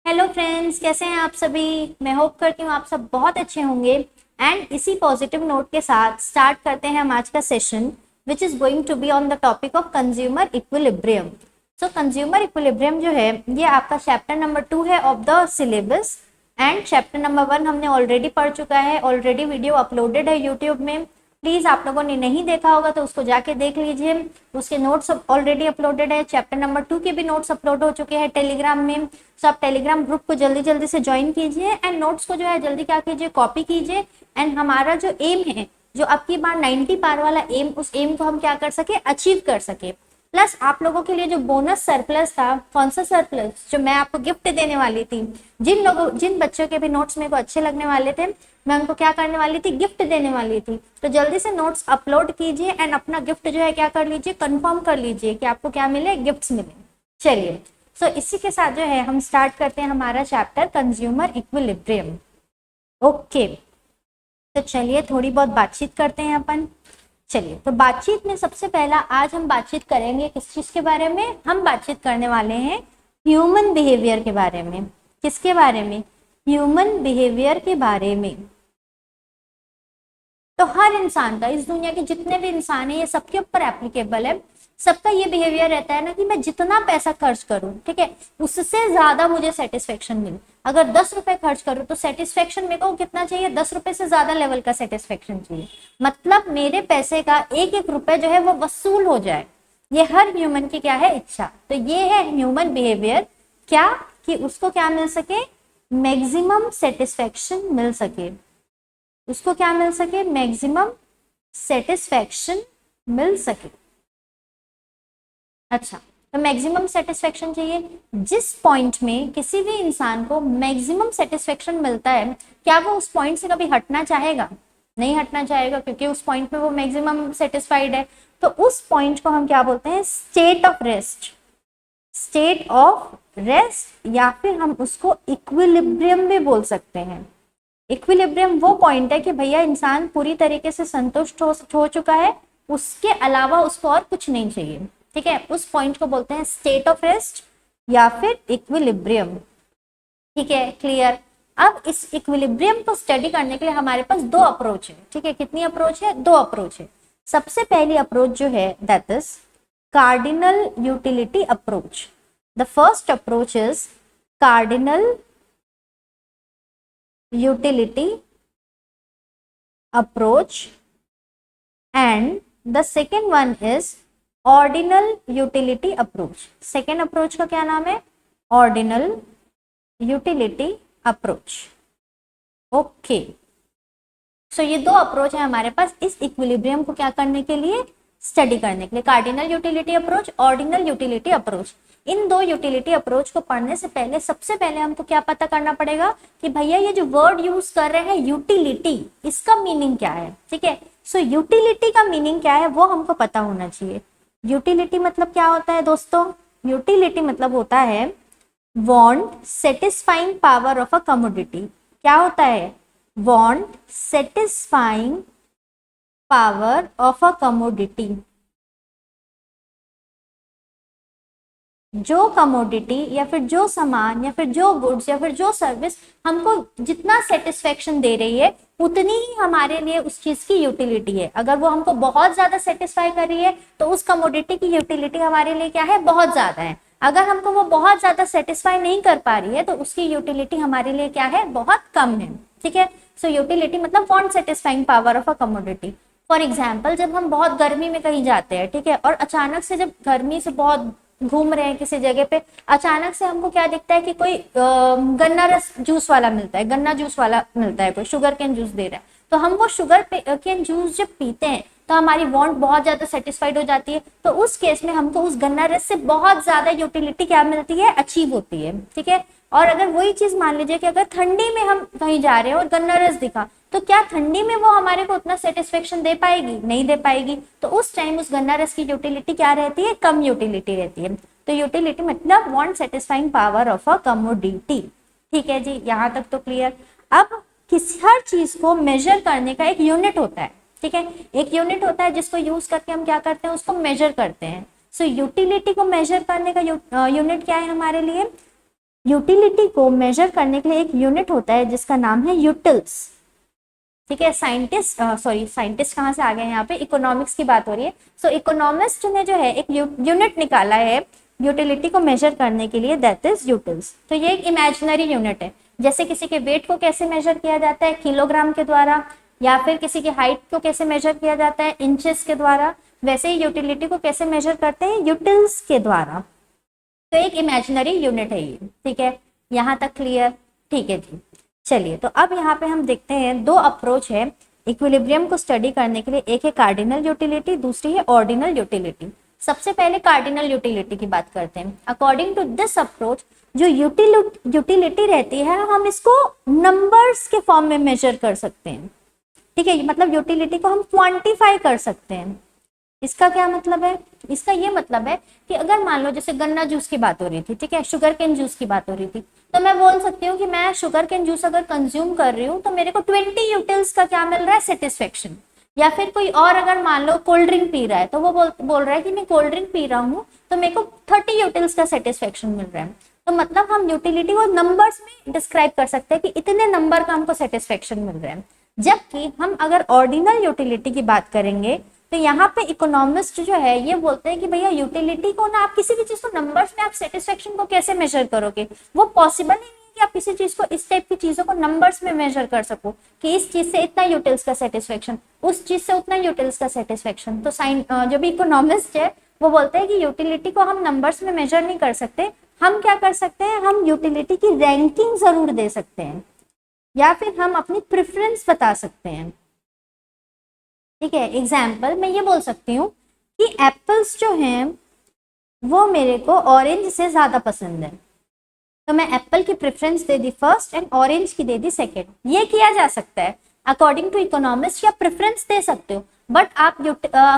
Hello friends, कैसे हैं आप सभी। मैं होप करती हूँ आप सब बहुत अच्छे होंगे। एंड इसी पॉजिटिव नोट के साथ स्टार्ट करते हैं हम आज का session, which is going to be on the topic of consumer equilibrium. So consumer equilibrium जो है ये आपका चैप्टर नंबर 2 है of the syllabus. And chapter number 1 हमने ऑलरेडी पढ़ चुका है, ऑलरेडी वीडियो अपलोडेड है यूट्यूब में। प्लीज आप लोगों ने नहीं देखा होगा तो उसको जाके देख लीजिए, उसके नोट्स ऑलरेडी अपलोडेड है। चैप्टर नंबर 2 के भी नोट्स अपलोड हो चुके हैं टेलीग्राम में। सो आप टेलीग्राम ग्रुप को जल्दी जल्दी से ज्वाइन कीजिए एंड नोट्स को जो है जल्दी क्या कीजिए, कॉपी कीजिए। एंड हमारा जो एम है, जो अब की बार 90 पार वाला एम, उस एम को हम क्या कर सके, अचीव कर सके। प्लस आप लोगों के लिए जो बोनस सरप्लस था, कौन सा सरप्लस, जो मैं आपको गिफ्ट देने वाली थी, जिन बच्चों के भी नोट्स मेरे को अच्छे लगने वाले थे, मैं उनको क्या करने वाली थी, गिफ्ट देने वाली थी। तो जल्दी से नोट्स अपलोड कीजिए एंड अपना गिफ्ट जो है क्या कर लीजिए, कंफर्म कर लीजिए कि आपको क्या मिले, गिफ्ट्स मिले। चलिए, सो इसी के साथ जो है हम स्टार्ट करते हैं हमारा चैप्टर कंज्यूमर इक्विलिब्रियम। ओके, तो चलिए थोड़ी बहुत बातचीत करते हैं अपन। चलिए, तो बातचीत में सबसे पहला आज हम बातचीत करेंगे किस चीज के बारे में, हम बातचीत करने वाले हैं ह्यूमन बिहेवियर के बारे में। किसके बारे में, ह्यूमन बिहेवियर के बारे में। तो हर इंसान का, इस दुनिया के जितने भी इंसान है, ये सबके ऊपर एप्लीकेबल है। सबका ये बिहेवियर रहता है ना कि मैं जितना पैसा खर्च करूं, ठीक है, उससे ज्यादा मुझे सेटिस्फेक्शन मिले। अगर 10 रुपए खर्च करूं तो सेटिस्फेक्शन मेरे को कितना चाहिए, 10 रुपए से ज्यादा लेवल का सेटिस्फेक्शन चाहिए। मतलब मेरे पैसे का एक एक रुपए जो है वो वसूल हो जाए। ये हर ह्यूमन की क्या है, इच्छा। तो ये है ह्यूमन बिहेवियर, क्या कि उसको क्या मिल सके, मैक्सिमम सेटिस्फेक्शन मिल सके। उसको क्या मिल सके, मैक्सिमम सेटिस्फेक्शन मिल सके। अच्छा, तो मैक्सिमम सेटिस्फेक्शन चाहिए। जिस पॉइंट में किसी भी इंसान को मैक्सिमम सेटिस्फेक्शन मिलता है, क्या वो उस पॉइंट से कभी हटना चाहेगा? नहीं हटना चाहेगा, क्योंकि उस पॉइंट में वो मैक्सिमम सेटिस्फाइड है। तो उस पॉइंट को हम क्या बोलते हैं, state of rest. State of rest, या फिर हम उसको इक्विलिब्रियम भी बोल सकते हैं। इक्विलिब्रियम वो पॉइंट है कि भैया इंसान पूरी तरीके से संतुष्ट हो चुका है, उसके अलावा उसको और कुछ नहीं चाहिए। ठीक है, उस पॉइंट को बोलते हैं स्टेट ऑफ रेस्ट या फिर इक्विलिब्रियम। ठीक है, क्लियर। अब इस इक्विलिब्रियम को स्टडी करने के लिए हमारे पास दो अप्रोच है। ठीक है, कितनी अप्रोच है, दो अप्रोच है। सबसे पहली अप्रोच जो है that is cardinal utility approach. The first approach is cardinal utility approach and the second one is ordinal utility approach. second approach का क्या नाम है, ordinal utility approach. ओके, सो ये दो अप्रोच है हमारे पास इस इक्विलिब्रियम को क्या करने के लिए, स्टडी करने के लिए। Cardinal utility approach, ordinal utility approach. इन दो यूटिलिटी अप्रोच को पढ़ने से पहले सबसे पहले हमको क्या पता करना पड़ेगा कि भैया ये जो वर्ड यूज कर रहे हैं यूटिलिटी, इसका मीनिंग क्या है। ठीक है, सो यूटिलिटी का मीनिंग क्या है वो हमको पता होना चाहिए। यूटिलिटी मतलब क्या होता है दोस्तों, यूटिलिटी मतलब होता है want satisfying power of a commodity. क्या होता है, want satisfying power of a commodity. जो कमोडिटी या फिर जो सामान या फिर जो गुड्स या फिर जो सर्विस हमको जितना सेटिस्फेक्शन दे रही है, उतनी ही हमारे लिए उस चीज की यूटिलिटी है। अगर वो हमको बहुत ज्यादा सेटिस्फाई कर रही है तो उस कमोडिटी की यूटिलिटी हमारे लिए क्या है, बहुत ज्यादा है। अगर हमको वो बहुत ज्यादा सेटिस्फाई नहीं कर पा रही है तो उसकी यूटिलिटी हमारे लिए क्या है, बहुत कम है। ठीक है, सो यूटिलिटी मतलब want satisfying power of a commodity. For example, जब हम बहुत गर्मी में कहीं जाते हैं, ठीक है, और अचानक से जब गर्मी से बहुत घूम रहे हैं किसी जगह पे, अचानक से हमको क्या दिखता है कि कोई गन्ना रस जूस वाला मिलता है, गन्ना जूस वाला मिलता है, कोई शुगर कैन जूस दे रहा है। तो हम वो शुगर कैन जूस जब पीते हैं तो हमारी वांट बहुत ज्यादा सेटिस्फाइड हो जाती है। तो उस केस में हमको उस गन्ना रस से बहुत ज्यादा यूटिलिटी क्या मिलती है, अचीव होती है। ठीक है, और अगर वही चीज मान लीजिए कि अगर ठंडी में हम कहीं जा रहे हैं और गन्ना रस दिखा, तो क्या ठंडी में वो हमारे को उतना सेटिस्फेक्शन दे पाएगी, नहीं दे पाएगी। तो उस टाइम उस गन्ना रस की यूटिलिटी क्या रहती है, कम यूटिलिटी रहती है। तो यूटिलिटी मतलब want satisfying power of a commodity. ठीक है जी, यहाँ तक तो क्लियर। अब किसी हर चीज को मेजर करने का एक यूनिट होता है। ठीक है, एक यूनिट होता है जिसको यूज करके हम क्या करते हैं, उसको मेजर करते हैं। सो यूटिलिटी को मेजर करने का यूनिट क्या है हमारे लिए, यूटिलिटी को मेजर करने के लिए एक यूनिट होता है जिसका नाम है यूटिल्स। ठीक है, साइंटिस्ट कहाँ से आ गए यहाँ पे, इकोनॉमिक्स की बात हो रही है। सो इकोनॉमिस्ट ने जो है एक यूनिट निकाला है यूटिलिटी को मेजर करने के लिए, दैट इज यूटिल्स। तो ये एक इमेजिनरी यूनिट है। जैसे किसी के वेट को कैसे मेजर किया जाता है, किलोग्राम के द्वारा, या फिर किसी की हाइट को कैसे मेजर किया जाता है, इंचेस के द्वारा, वैसे ही यूटिलिटी को कैसे मेजर करते हैं, यूटिल्स के द्वारा। तो एक इमेजिनरी यूनिट है ये। ठीक है, यहाँ तक क्लियर? ठीक है जी। चलिए, तो अब यहाँ पे हम देखते हैं दो अप्रोच है इक्विलिब्रियम को स्टडी करने के लिए। एक है कार्डिनल यूटिलिटी, दूसरी है ऑर्डिनल यूटिलिटी। सबसे पहले कार्डिनल यूटिलिटी की बात करते हैं। अकॉर्डिंग टू दिस अप्रोच, जो यूटिलिटी रहती है हम इसको नंबर्स के फॉर्म में मेजर कर सकते हैं। ठीक है, मतलब यूटिलिटी को हम क्वांटिफाई कर सकते हैं। इसका क्या मतलब है? इसका ये मतलब है कि अगर मान लो जैसे गन्ना जूस की बात हो रही थी, ठीक है, शुगर केन जूस की बात हो रही थी, तो मैं बोल सकती हूँ कि मैं शुगर केन जूस अगर कंज्यूम कर रही हूँ तो मेरे को 20 यूटिल्स का क्या मिल रहा है, सेटिस्फेक्शन। या फिर कोई और अगर मान लो कोल्ड ड्रिंक पी रहा है तो वो बोल रहा है कि मैं कोल्ड ड्रिंक पी रहा हूँ तो मेरे को 30 यूटिल्स का सेटिस्फेक्शन मिल रहा है। तो मतलब हम यूटिलिटी को नंबर्स में डिस्क्राइब कर सकते हैं कि इतने नंबर का हमको सेटिस्फेक्शन मिल रहा है। जबकि हम अगर ऑर्डिनल यूटिलिटी की बात करेंगे तो यहाँ पे इकोनॉमिस्ट जो है ये बोलते हैं कि भैया यूटिलिटी को ना, आप किसी भी चीज को नंबर्स में आप सेटिस्फेक्शन को कैसे मेजर करोगे, वो पॉसिबल ही नहीं है कि आप किसी चीज को, इस टाइप की चीजों को नंबर्स में मेजर कर सको कि इस चीज से इतना यूटिल्स का सेटिस्फेक्शन, उस चीज से उतना यूटिल्स का सेटिस्फेक्शन। तो जो भी इकोनॉमिस्ट है वो बोलते हैं कि यूटिलिटी को हम नंबर्स में मेजर नहीं कर सकते। हम क्या कर सकते हैं, हम यूटिलिटी की रैंकिंग जरूर दे सकते हैं या फिर हम अपनी प्रेफरेंस बता सकते हैं। ठीक है, एग्जाम्पल मैं ये बोल सकती हूँ कि एप्पल्स जो हैं वो मेरे को ऑरेंज से ज्यादा पसंद है, तो मैं एप्पल की preference they the first and orange की दे दी सेकेंड। ये किया जा सकता है अकॉर्डिंग टू इकोनॉमिस्ट, या प्रेफरेंस दे सकते हो, बट आप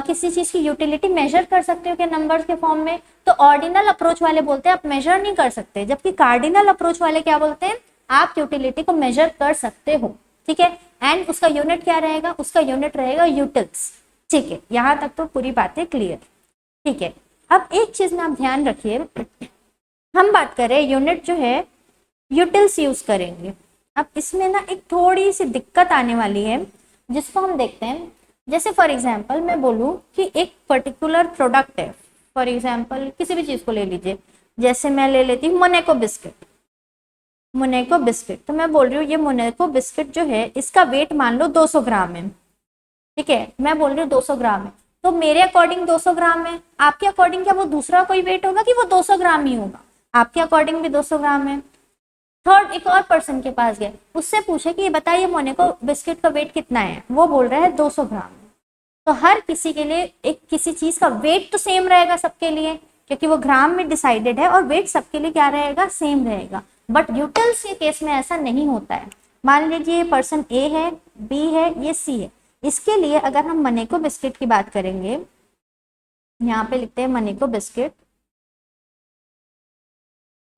किसी चीज की यूटिलिटी मेजर कर सकते हो क्या नंबर्स के फॉर्म में? तो ऑर्डिनल अप्रोच वाले बोलते हैं आप मेजर नहीं कर सकते, जबकि कार्डिनल अप्रोच वाले क्या बोलते हैं, आप यूटिलिटी को मेजर कर सकते हो। ठीक है, एंड उसका यूनिट क्या रहेगा, उसका यूनिट रहेगा यूटिल्स। ठीक है, यहाँ तक तो पूरी बातें क्लियर। ठीक है, अब एक चीज में आप ध्यान रखिए, हम बात करें यूनिट जो है यूटिल्स यूज करेंगे। अब इसमें ना एक थोड़ी सी दिक्कत आने वाली है जिसको हम देखते हैं। जैसे फॉर एग्जाम्पल मैं बोलूँ कि एक पर्टिकुलर प्रोडक्ट है, फॉर एग्जाम्पल किसी भी चीज को ले लीजिए, जैसे मैं ले लेती हूँ मोनेको बिस्किट। मोनेको बिस्किट, तो मैं बोल रही हूँ ये मोनेको बिस्किट जो है इसका वेट मान लो 200 ग्राम है। ठीक है, मैं बोल रही हूँ 200 ग्राम है, तो मेरे अकॉर्डिंग 200 ग्राम है, आपके अकॉर्डिंग क्या वो दूसरा कोई वेट होगा कि वो 200 ग्राम ही होगा? आपके अकॉर्डिंग भी 200 ग्राम है। थर्ड एक और पर्सन के पास गए, उससे पूछे कि ये बताइए मोनेको बिस्किट का वेट कितना है, वो बोल रहा है 200 ग्राम। तो हर किसी के लिए एक किसी चीज का वेट तो सेम रहेगा सबके लिए, क्योंकि वो ग्राम में डिसाइडेड है, और वेट सबके लिए क्या रहेगा, सेम रहेगा। बट यूटिल्स के केस में ऐसा नहीं होता है। मान लीजिए पर्सन ए है, बी है, ये सी है। इसके लिए अगर हम मोनेको बिस्किट की बात करेंगे, यहाँ पे लिखते हैं मोनेको बिस्किट,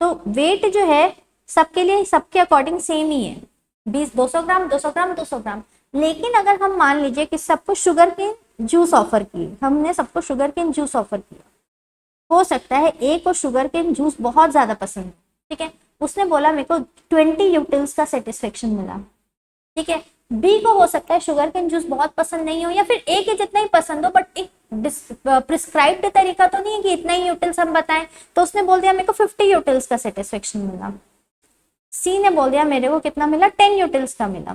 तो वेट जो है सबके लिए, सबके अकॉर्डिंग सेम ही है, 200 ग्राम 200 ग्राम 200 ग्राम। लेकिन अगर हम मान लीजिए कि सबको शुगर केन जूस ऑफर की, हमने सबको शुगर केन जूस ऑफर किया, हो सकता है ए को शुगर केन जूस बहुत ज्यादा पसंद है। ठीक है, उसने बोला मेरे को 20 यूटिल्स का सेटिस्फेक्शन मिला। ठीक है, बी को हो सकता है शुगर केन जूस बहुत पसंद नहीं हो, या फिर ए के जितना ही पसंद हो, बट एक प्रिस्क्राइब्ड तरीका तो नहीं है कि इतना ही यूटिल्स हम बताएं, तो उसने बोल दिया मेरे को 50 यूटिल्स का सेटिस्फेक्शन मिला। सी ने बोल दिया मेरे को कितना मिला, 10 यूटिल्स का मिला।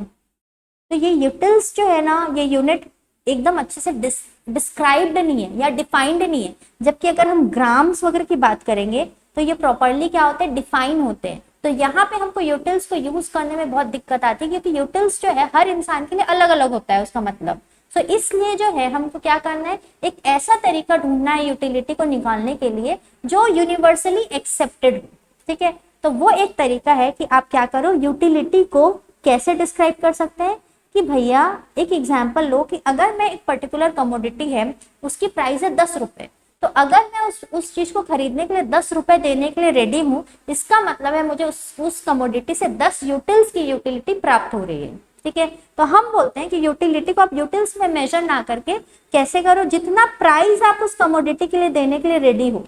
तो ये यूटिल्स जो है ना, ये यूनिट एकदम अच्छे से डिस्क्राइब्ड नहीं है या डिफाइंड नहीं है, जबकि अगर हम ग्राम्स वगैरह की बात करेंगे तो ये प्रॉपरली क्या होते हैं, डिफाइन होते हैं। तो यहाँ पे हमको यूटिल्स को यूज करने में बहुत दिक्कत आती है, क्योंकि यूटिल्स जो है हर इंसान के लिए अलग अलग होता है उसका मतलब। तो इसलिए जो है हमको क्या करना है, एक ऐसा तरीका ढूंढना है यूटिलिटी को निकालने के लिए जो यूनिवर्सली एक्सेप्टेड हो। ठीक है, तो वो एक तरीका है कि आप क्या करो, यूटिलिटी को कैसे डिस्क्राइब कर सकते हैं कि भैया एक एग्जाम्पल लो कि अगर मैं एक पर्टिकुलर कमोडिटी है, उसकी प्राइस है 10 रुपए, तो अगर मैं उस चीज को खरीदने के लिए 10 रुपए देने के लिए रेडी हूँ, इसका मतलब है मुझे उस कमोडिटी से 10 यूटिल्स की यूटिलिटी प्राप्त हो रही है। ठीक है, तो हम बोलते हैं कि यूटिलिटी को आप यूटिल्स में मेजर ना करके कैसे करो, जितना प्राइस आप उस कमोडिटी के लिए देने के लिए रेडी हो,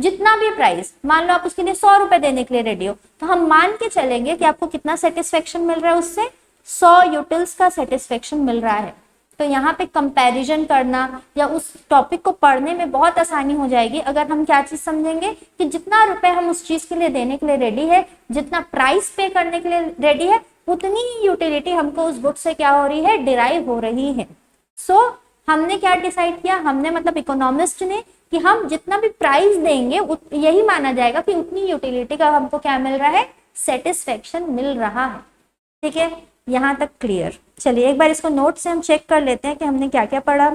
जितना भी प्राइस, मान लो आप उसके लिए 100 रुपए देने के लिए रेडी हो, तो हम मान के चलेंगे कि आपको कितना सेटिस्फेक्शन मिल रहा है, उससे 100 यूटिल्स का सेटिस्फेक्शन मिल रहा है। तो यहाँ पे कंपैरिजन करना या उस टॉपिक को पढ़ने में बहुत आसानी हो जाएगी अगर हम क्या चीज समझेंगे कि जितना रुपए हम उस चीज के लिए देने के लिए रेडी है, जितना प्राइस पे करने के लिए रेडी है, उतनी ही यूटिलिटी हमको उस बुक से क्या हो रही है, डिराइव हो रही है। सो हमने क्या डिसाइड किया, हमने मतलब इकोनॉमिस्ट ने, कि हम जितना भी प्राइस देंगे यही माना जाएगा कि उतनी यूटिलिटी का हमको क्या मिल रहा है, सेटिस्फेक्शन मिल रहा है। ठीक है, यहाँ तक क्लियर। चलिए एक बार इसको नोट से हम चेक कर लेते हैं कि हमने क्या क्या पढ़ा।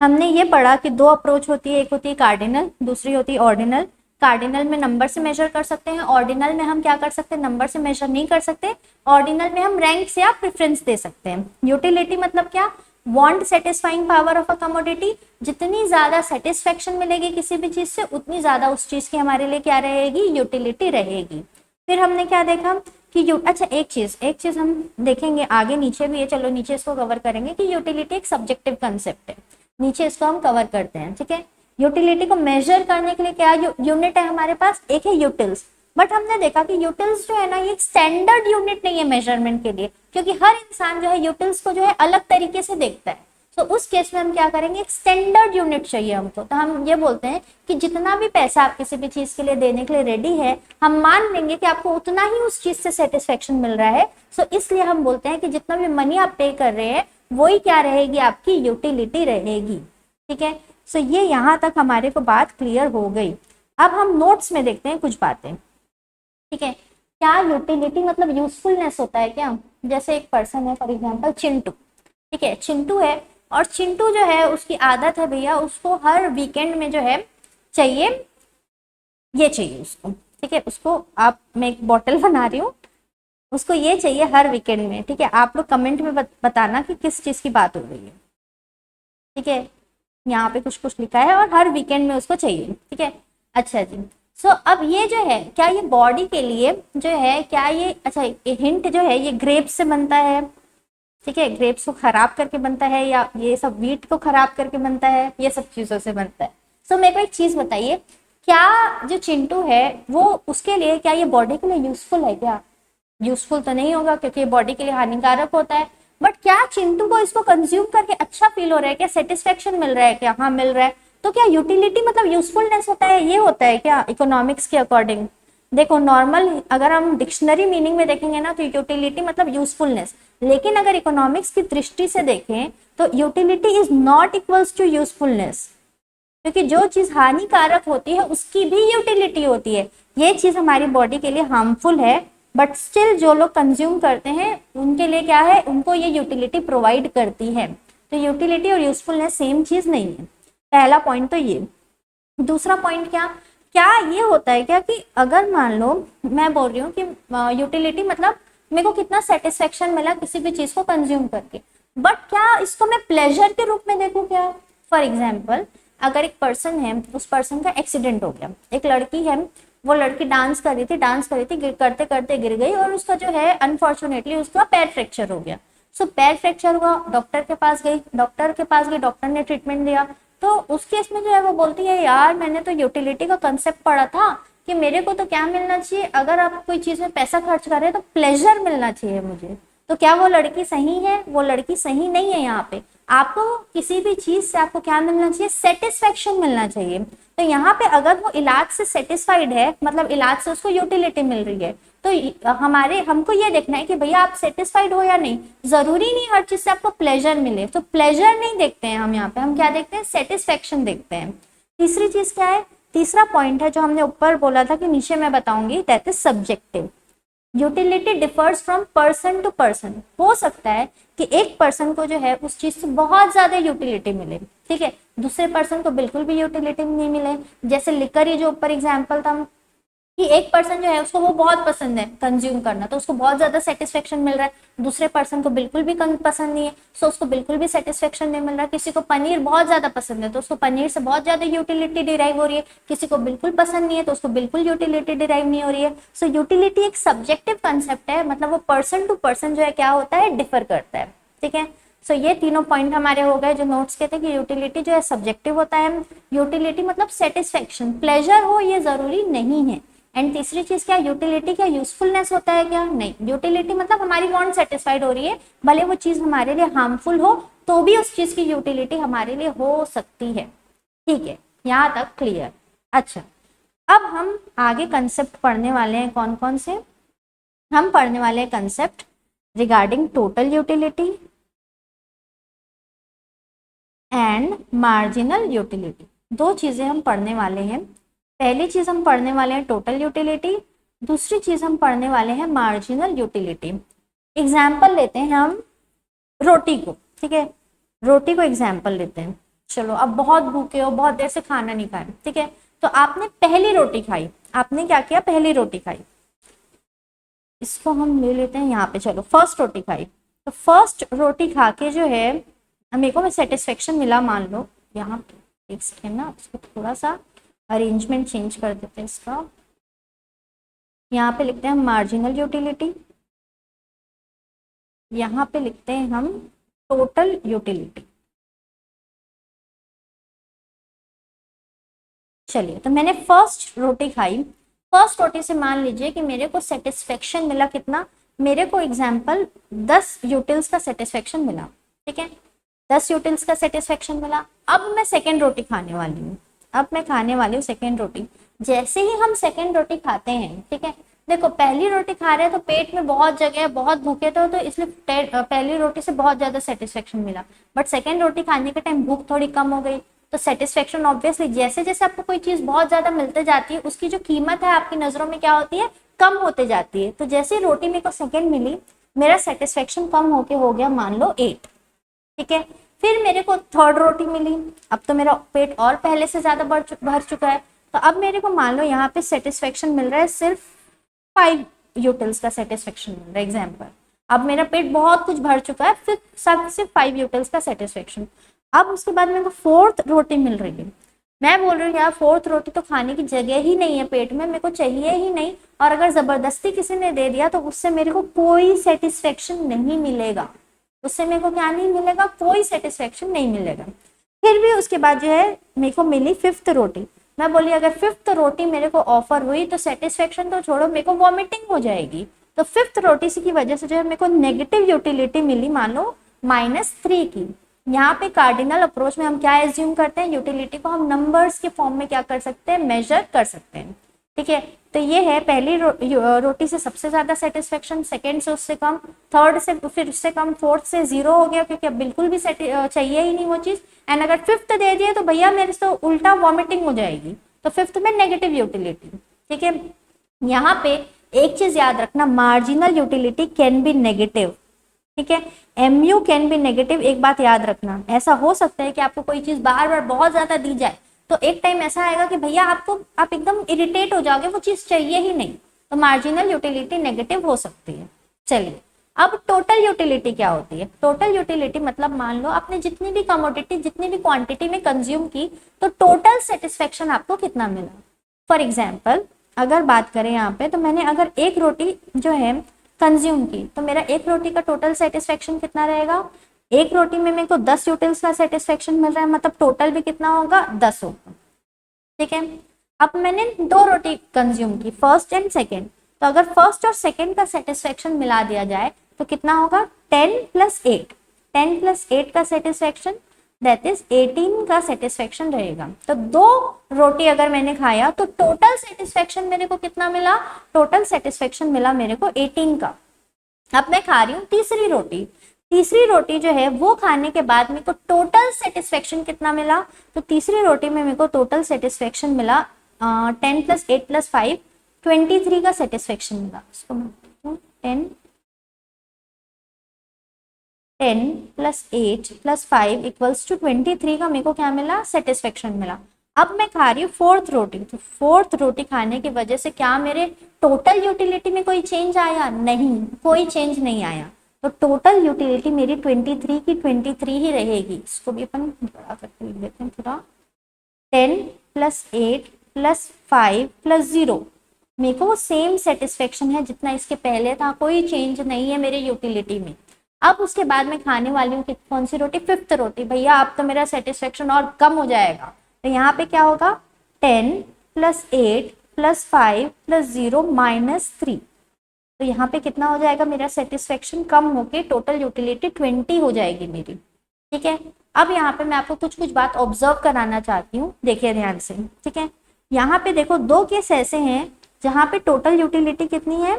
हमने ये पढ़ा कि दो अप्रोच होती है, एक होती है कार्डिनल, दूसरी होती है ऑर्डिनल। कार्डिनल में नंबर से मेजर कर सकते हैं, ऑर्डिनल में हम क्या कर सकते हैं, नंबर से मेजर नहीं कर सकते। ऑर्डिनल में हम रैंक से या प्रेफरेंस दे सकते हैं। यूटिलिटी मतलब क्या, want satisfying power of a commodity, जितनी ज्यादा सेटिस्फेक्शन मिलेगी किसी भी चीज से, उतनी ज्यादा उस चीज की हमारे लिए क्या रहेगी, यूटिलिटी रहेगी। फिर हमने क्या देखा कि अच्छा एक चीज हम देखेंगे आगे, नीचे भी है, चलो नीचे इसको कवर करेंगे कि यूटिलिटी एक सब्जेक्टिव कंसेप्ट है, नीचे इसको हम कवर करते हैं। ठीक है, यूटिलिटी को मेजर करने के लिए क्या यूनिट है हमारे पास, एक है यूटिल्स। बट हमने देखा कि यूटिल्स जो है ना, ये स्टैंडर्ड यूनिट नहीं है मेजरमेंट के लिए, क्योंकि हर इंसान जो है यूटिल्स को जो है अलग तरीके से देखता है। तो उस केस में हम क्या करेंगे, एक स्टैंडर्ड यूनिट चाहिए हमको। तो हम ये बोलते हैं कि जितना भी पैसा आप किसी भी चीज के लिए देने के लिए रेडी है, हम मान लेंगे कि आपको उतना ही उस चीज से सेटिस्फेक्शन मिल रहा है। सो इसलिए हम बोलते हैं कि जितना भी मनी आप पे कर रहे हैं, वही क्या रहेगी, आपकी यूटिलिटी रहेगी। ठीक है, सो ये यहाँ तक हमारे को बात क्लियर हो गई। अब हम नोट्स में देखते हैं कुछ बातें। ठीक है, क्या यूटिलिटी मतलब यूजफुलनेस होता है क्या। जैसे एक पर्सन है, फॉर एग्जाम्पल चिंटू। ठीक है, चिंटू है, और चिंटू जो है उसकी आदत है भैया, उसको हर वीकेंड में जो है चाहिए, ये चाहिए उसको। ठीक है, उसको आप, मैं एक बॉटल बना रही हूँ, उसको ये चाहिए हर वीकेंड में। ठीक है, आप लोग कमेंट में बताना कि किस चीज की बात हो रही है। ठीक है, यहाँ पे कुछ कुछ लिखा है, और हर वीकेंड में उसको चाहिए। ठीक है, अच्छा जी। सो अब ये जो है, क्या ये बॉडी के लिए जो है, क्या ये, अच्छा ये हिंट जो है ये ग्रेप्स से बनता है। ठीक है, ग्रेप्स को खराब करके बनता है, या ये सब वीट को खराब करके बनता है, ये सब चीजों से बनता है। सो मेरे को एक चीज बताइए, क्या जो चिंटू है वो, उसके लिए क्या ये बॉडी के लिए यूजफुल है क्या। यूजफुल तो नहीं होगा, क्योंकि ये बॉडी के लिए हानिकारक होता है। बट क्या चिंटू को इसको कंज्यूम करके अच्छा फील हो रहा है क्या, सेटिस्फेक्शन मिल रहा है क्या, हाँ मिल रहा है। तो क्या यूटिलिटी मतलब यूजफुलनेस होता है, ये होता है क्या इकोनॉमिक्स के अकॉर्डिंग। देखो नॉर्मल अगर हम डिक्शनरी मीनिंग में देखेंगे ना, तो यूटिलिटी मतलब यूजफुलनेस। लेकिन अगर इकोनॉमिक्स की दृष्टि से देखें तो utility is not equals to usefulness, क्योंकि जो चीज हानिकारक होती है उसकी भी यूटिलिटी होती है। ये चीज हमारी बॉडी के लिए हार्मफुल है, बट स्टिल जो लोग कंज्यूम करते हैं उनके लिए क्या है, उनको ये यूटिलिटी प्रोवाइड करती है। तो यूटिलिटी और यूजफुलनेस सेम चीज नहीं है। पहला पॉइंट तो ये। दूसरा पॉइंट क्या, क्या ये होता है क्या कि अगर मान लो मैं बोल रही हूँ कि यूटिलिटी मतलब मेरे को कितना सेटिस्फेक्शन मिला किसी भी चीज को कंज्यूम करके, बट क्या इसको मैं प्लेजर के रूप में देखूँ क्या। फॉर एग्जाम्पल, अगर एक पर्सन है, उस पर्सन का एक्सीडेंट हो गया, एक लड़की है, वो लड़की डांस कर रही थी, करते करते गिर गई, और उसका जो है अनफॉर्चुनेटली उसका पैर फ्रैक्चर हो गया। सो पैर फ्रैक्चर हुआ, डॉक्टर के पास गई, डॉक्टर ने ट्रीटमेंट दिया। तो उस केस में जो है वो बोलती है, यार मैंने तो यूटिलिटी का कंसेप्ट पढ़ा था कि मेरे को तो क्या मिलना चाहिए, अगर आप कोई चीज में पैसा खर्च कर रहे हैं तो प्लेजर मिलना चाहिए मुझे। तो क्या वो लड़की सही है, वो लड़की सही नहीं है। यहाँ पे आपको किसी भी चीज से आपको क्या मिलना चाहिए, सेटिस्फेक्शन मिलना चाहिए। तो यहाँ पे अगर वो इलाज से सेटिस्फाइड है, मतलब इलाज से उसको यूटिलिटी मिल रही है, तो हमको ये देखना है कि भैया आप सेटिस्फाइड हो या नहीं। जरूरी नहीं हर चीज से आपको प्लेजर मिले, तो प्लेजर नहीं देखते हैं हम यहाँ पे, हम क्या देखते हैं, सेटिस्फेक्शन देखते हैं। तीसरी चीज क्या है, तीसरा पॉइंट है जो हमने ऊपर बोला था कि नीचे मैं बताऊंगी, that is subjective. Utility differs from person to person. हो सकता है कि एक पर्सन को जो है उस चीज से बहुत ज्यादा यूटिलिटी मिले, ठीक है, दूसरे पर्सन को बिल्कुल भी यूटिलिटी नहीं मिले। जैसे लिकर, ये जो ऊपर एग्जांपल था कि एक पर्सन जो है उसको वो बहुत पसंद है कंज्यूम करना, तो उसको बहुत ज्यादा सेटिस्फेक्शन मिल रहा है, दूसरे पर्सन को बिल्कुल भी पसंद नहीं है, सो उसको बिल्कुल भी सेटिस्फेक्शन नहीं मिल रहा है। किसी को पनीर बहुत ज्यादा पसंद है तो उसको पनीर से बहुत ज्यादा यूटिलिटी डिराइव हो रही है, किसी को बिल्कुल पसंद नहीं है तो उसको बिल्कुल यूटिलिटी डिराइव नहीं हो रही है। सो यूटिलिटी एक सब्जेक्टिव कंसेप्ट है, मतलब वो पर्सन टू पर्सन जो है क्या होता है, डिफर करता है। ठीक है, सो ये तीनों पॉइंट हमारे हो गए जो नोट्स के थे कि यूटिलिटी जो है सब्जेक्टिव होता है, यूटिलिटी मतलब सेटिस्फेक्शन, प्लेजर हो ये जरूरी नहीं है। एंड तीसरी चीज क्या, यूटिलिटी क्या यूजफुलनेस होता है क्या, नहीं, यूटिलिटी मतलब हमारी वांट सेटिस्फाइड हो रही है, भले वो चीज हमारे लिए हार्मफुल हो तो भी उस चीज की यूटिलिटी हमारे लिए हो सकती है। ठीक है, यहाँ तक क्लियर। अच्छा, अब हम आगे कंसेप्ट पढ़ने वाले हैं, कौन कौन से, हम पढ़ने वाले हैं concept regarding total utility and marginal utility. दो चीजें हम पढ़ने वाले हैं। पहली चीज हम पढ़ने वाले हैं टोटल यूटिलिटी, दूसरी चीज हम पढ़ने वाले हैं मार्जिनल यूटिलिटी। एग्जाम्पल लेते हैं हम रोटी को, ठीक है, रोटी को एग्जाम्पल लेते हैं। चलो, अब बहुत भूखे हो, बहुत देर से खाना नहीं खाया, ठीक है, तो आपने पहली रोटी खाई, आपने क्या किया, पहली रोटी खाई, इसको हम ले लेते हैं यहाँ पे, चलो फर्स्ट रोटी खाई, तो फर्स्ट रोटी खा के जो है मेरे को सेटिस्फेक्शन मिला, मान लो यहाँ पे एक सेकेंड ना, इसको थोड़ा सा अरेंजमेंट चेंज कर देते हैं इसका, यहाँ पे लिखते हैं मार्जिनल यूटिलिटी, यहाँ पे लिखते हैं हम टोटल यूटिलिटी। चलिए, तो मैंने फर्स्ट रोटी खाई, फर्स्ट रोटी से मान लीजिए कि मेरे को सेटिस्फेक्शन मिला कितना, मेरे को एग्जाम्पल 10 यूटिल्स का सेटिस्फेक्शन मिला, ठीक है, 10 यूटिल्स का सेटिस्फेक्शन मिला। अब मैं सेकेंड रोटी खाने वाली हूँ, अब मैं खाने वाली हूँ सेकेंड रोटी। जैसे ही हम सेकेंड रोटी खाते हैं, ठीक है, देखो पहली रोटी खा रहे हैं तो पेट में बहुत जगह है, बहुत भूखे थे तो इसलिए पहली रोटी से बहुत ज्यादा सेटिस्फेक्शन मिला, बट सेकेंड रोटी खाने के टाइम भूख थोड़ी कम हो गई, तो सेटिस्फेक्शन ऑब्वियसली जैसे जैसे आपको कोई चीज बहुत ज्यादा मिलते जाती है उसकी जो कीमत है आपकी नजरों में क्या होती है, कम होते जाती है। तो जैसे रोटी मेरे को सेकेंड मिली, मेरा सेटिस्फेक्शन कम होके हो गया मान लो 8, ठीक है, फिर मेरे को थर्ड रोटी मिली, अब तो मेरा पेट और पहले से ज्यादा भर चुका है, तो अब मेरे को मान लो यहाँ पे सेटिस्फेक्शन मिल रहा है सिर्फ 5 यूटिल्स का सेटिस्फेक्शन मिल रहा है एग्जाम्पल। अब मेरा पेट बहुत कुछ भर चुका है, फिर सब सिर्फ 5 यूटिल्स का सेटिस्फेक्शन। अब उसके बाद मेरे को फोर्थ रोटी मिल रही है, मैं बोल रही हूँ यार फोर्थ रोटी तो खाने की जगह ही नहीं है पेट में, मेरे को चाहिए ही नहीं, और अगर जबरदस्ती किसी ने दे दिया तो उससे मेरे को कोई सेटिस्फेक्शन नहीं मिलेगा, उससे मेरे को क्या नहीं मिलेगा, कोई सेटिस्फेक्शन नहीं मिलेगा। फिर भी उसके बाद जो है मेरे को मिली फिफ्थ रोटी, मैं बोली अगर फिफ्थ रोटी मेरे को ऑफर हुई तो सेटिस्फेक्शन तो छोड़ो, मेरे को वॉमिटिंग हो जाएगी, तो फिफ्थ रोटी की वजह से जो है मेरे को नेगेटिव यूटिलिटी मिली, मान लो -3 की। यहाँ पे कार्डिनल अप्रोच में हम क्या एज्यूम करते हैं, यूटिलिटी को हम नंबर्स के फॉर्म में क्या कर सकते हैं, मेजर कर सकते हैं, ठीक है। तो ये है पहली रोटी से सबसे ज्यादा सेटिस्फेक्शन, सेकंड से उससे कम, थर्ड से फिर उससे कम, फोर्थ से 0 हो गया क्योंकि अब बिल्कुल भी चाहिए ही नहीं वो चीज, एंड अगर फिफ्थ दे दिए तो भैया मेरे से उल्टा वॉमिटिंग हो जाएगी, तो फिफ्थ में नेगेटिव यूटिलिटी, ठीक है। यहाँ पे एक चीज याद रखना, marginal utility can be negative, ठीक है, MU कैन बी नेगेटिव। एक बात याद रखना, ऐसा हो सकता है कि आपको कोई चीज बार बार बहुत ज्यादा दी जाए तो एक टाइम ऐसा आएगा कि भैया आप एकदम इरिटेट हो जाओगे, वो चीज चाहिए ही नहीं, तो मार्जिनल यूटिलिटी नेगेटिव हो सकती है। चलिए, अब टोटल यूटिलिटी क्या होती है, टोटल यूटिलिटी मतलब मान लो आपने जितनी भी कमोडिटी जितनी भी क्वांटिटी में कंज्यूम की तो टोटल सेटिस्फेक्शन आपको कितना मिला। फॉर एग्जाम्पल अगर बात करें यहाँ पे, तो मैंने अगर एक रोटी जो है कंज्यूम की तो मेरा एक रोटी का टोटल सेटिस्फेक्शन कितना रहेगा, एक रोटी में मेरे को 10 यूटिल्स का सेटिस्फेक्शन मिल रहा है, मतलब टोटल भी कितना होगा, 10 होगा, ठीक है। अब मैंने 2 रोटी कंज्यूम की, फर्स्ट एंड सेकेंड, तो अगर फर्स्ट और सेकेंड का सेटिस्फेक्शन मिला दिया जाए तो कितना होगा, 10 + 8, 10 + 8 का सेटिस्फेक्शन दैट इज 18 का सेटिस्फेक्शन रहेगा। तो 2 रोटी अगर मैंने खाया तो टोटल सेटिस्फेक्शन मेरे को कितना मिला, टोटल सेटिस्फेक्शन मिला मेरे को 18 का। अब मैं खा रही हूँ तीसरी रोटी, तीसरी रोटी जो है वो खाने के बाद मेरे को टोटल सेटिस्फेक्शन कितना मिला, तो तीसरी रोटी में मेरे को टोटल सेटिस्फेक्शन मिला 10 + 8 + 5 23 का सेटिस्फेक्शन मिला। इसको मैं 10 + 8 + 5 = 23 का मेरे को क्या मिला, सेटिस्फेक्शन मिला। अब मैं खा रही हूँ फोर्थ रोटी, तो फोर्थ रोटी खाने की वजह से क्या मेरे टोटल यूटिलिटी में कोई चेंज आया, नहीं, कोई चेंज नहीं आया, तो टोटल यूटिलिटी मेरी 23 की 23 ही रहेगी। इसको भी अपन बड़ा करके लिख देते हैं पूरा, 10 + 8 + 5 + 0, मेरे को सेम सेटिस्फेक्शन है जितना इसके पहले था, कोई चेंज नहीं है मेरे यूटिलिटी में। अब उसके बाद में खाने वाली हूँ कौन सी रोटी, फिफ्थ रोटी। भैया अब तो मेरा सेटिस्फेक्शन और कम हो जाएगा, तो यहाँ पे क्या होगा 10 + 8 + 5 + 0 -3। तो यहाँ पे कितना हो जाएगा, मेरा सेटिस्फेक्शन कम होके टोटल यूटिलिटी 20 हो जाएगी मेरी। ठीक है, अब यहाँ पे मैं आपको कुछ कुछ बात ऑब्जर्व कराना चाहती हूँ, देखिए ध्यान से। ठीक है, यहाँ पे देखो दो केस ऐसे हैं जहाँ पे टोटल यूटिलिटी कितनी है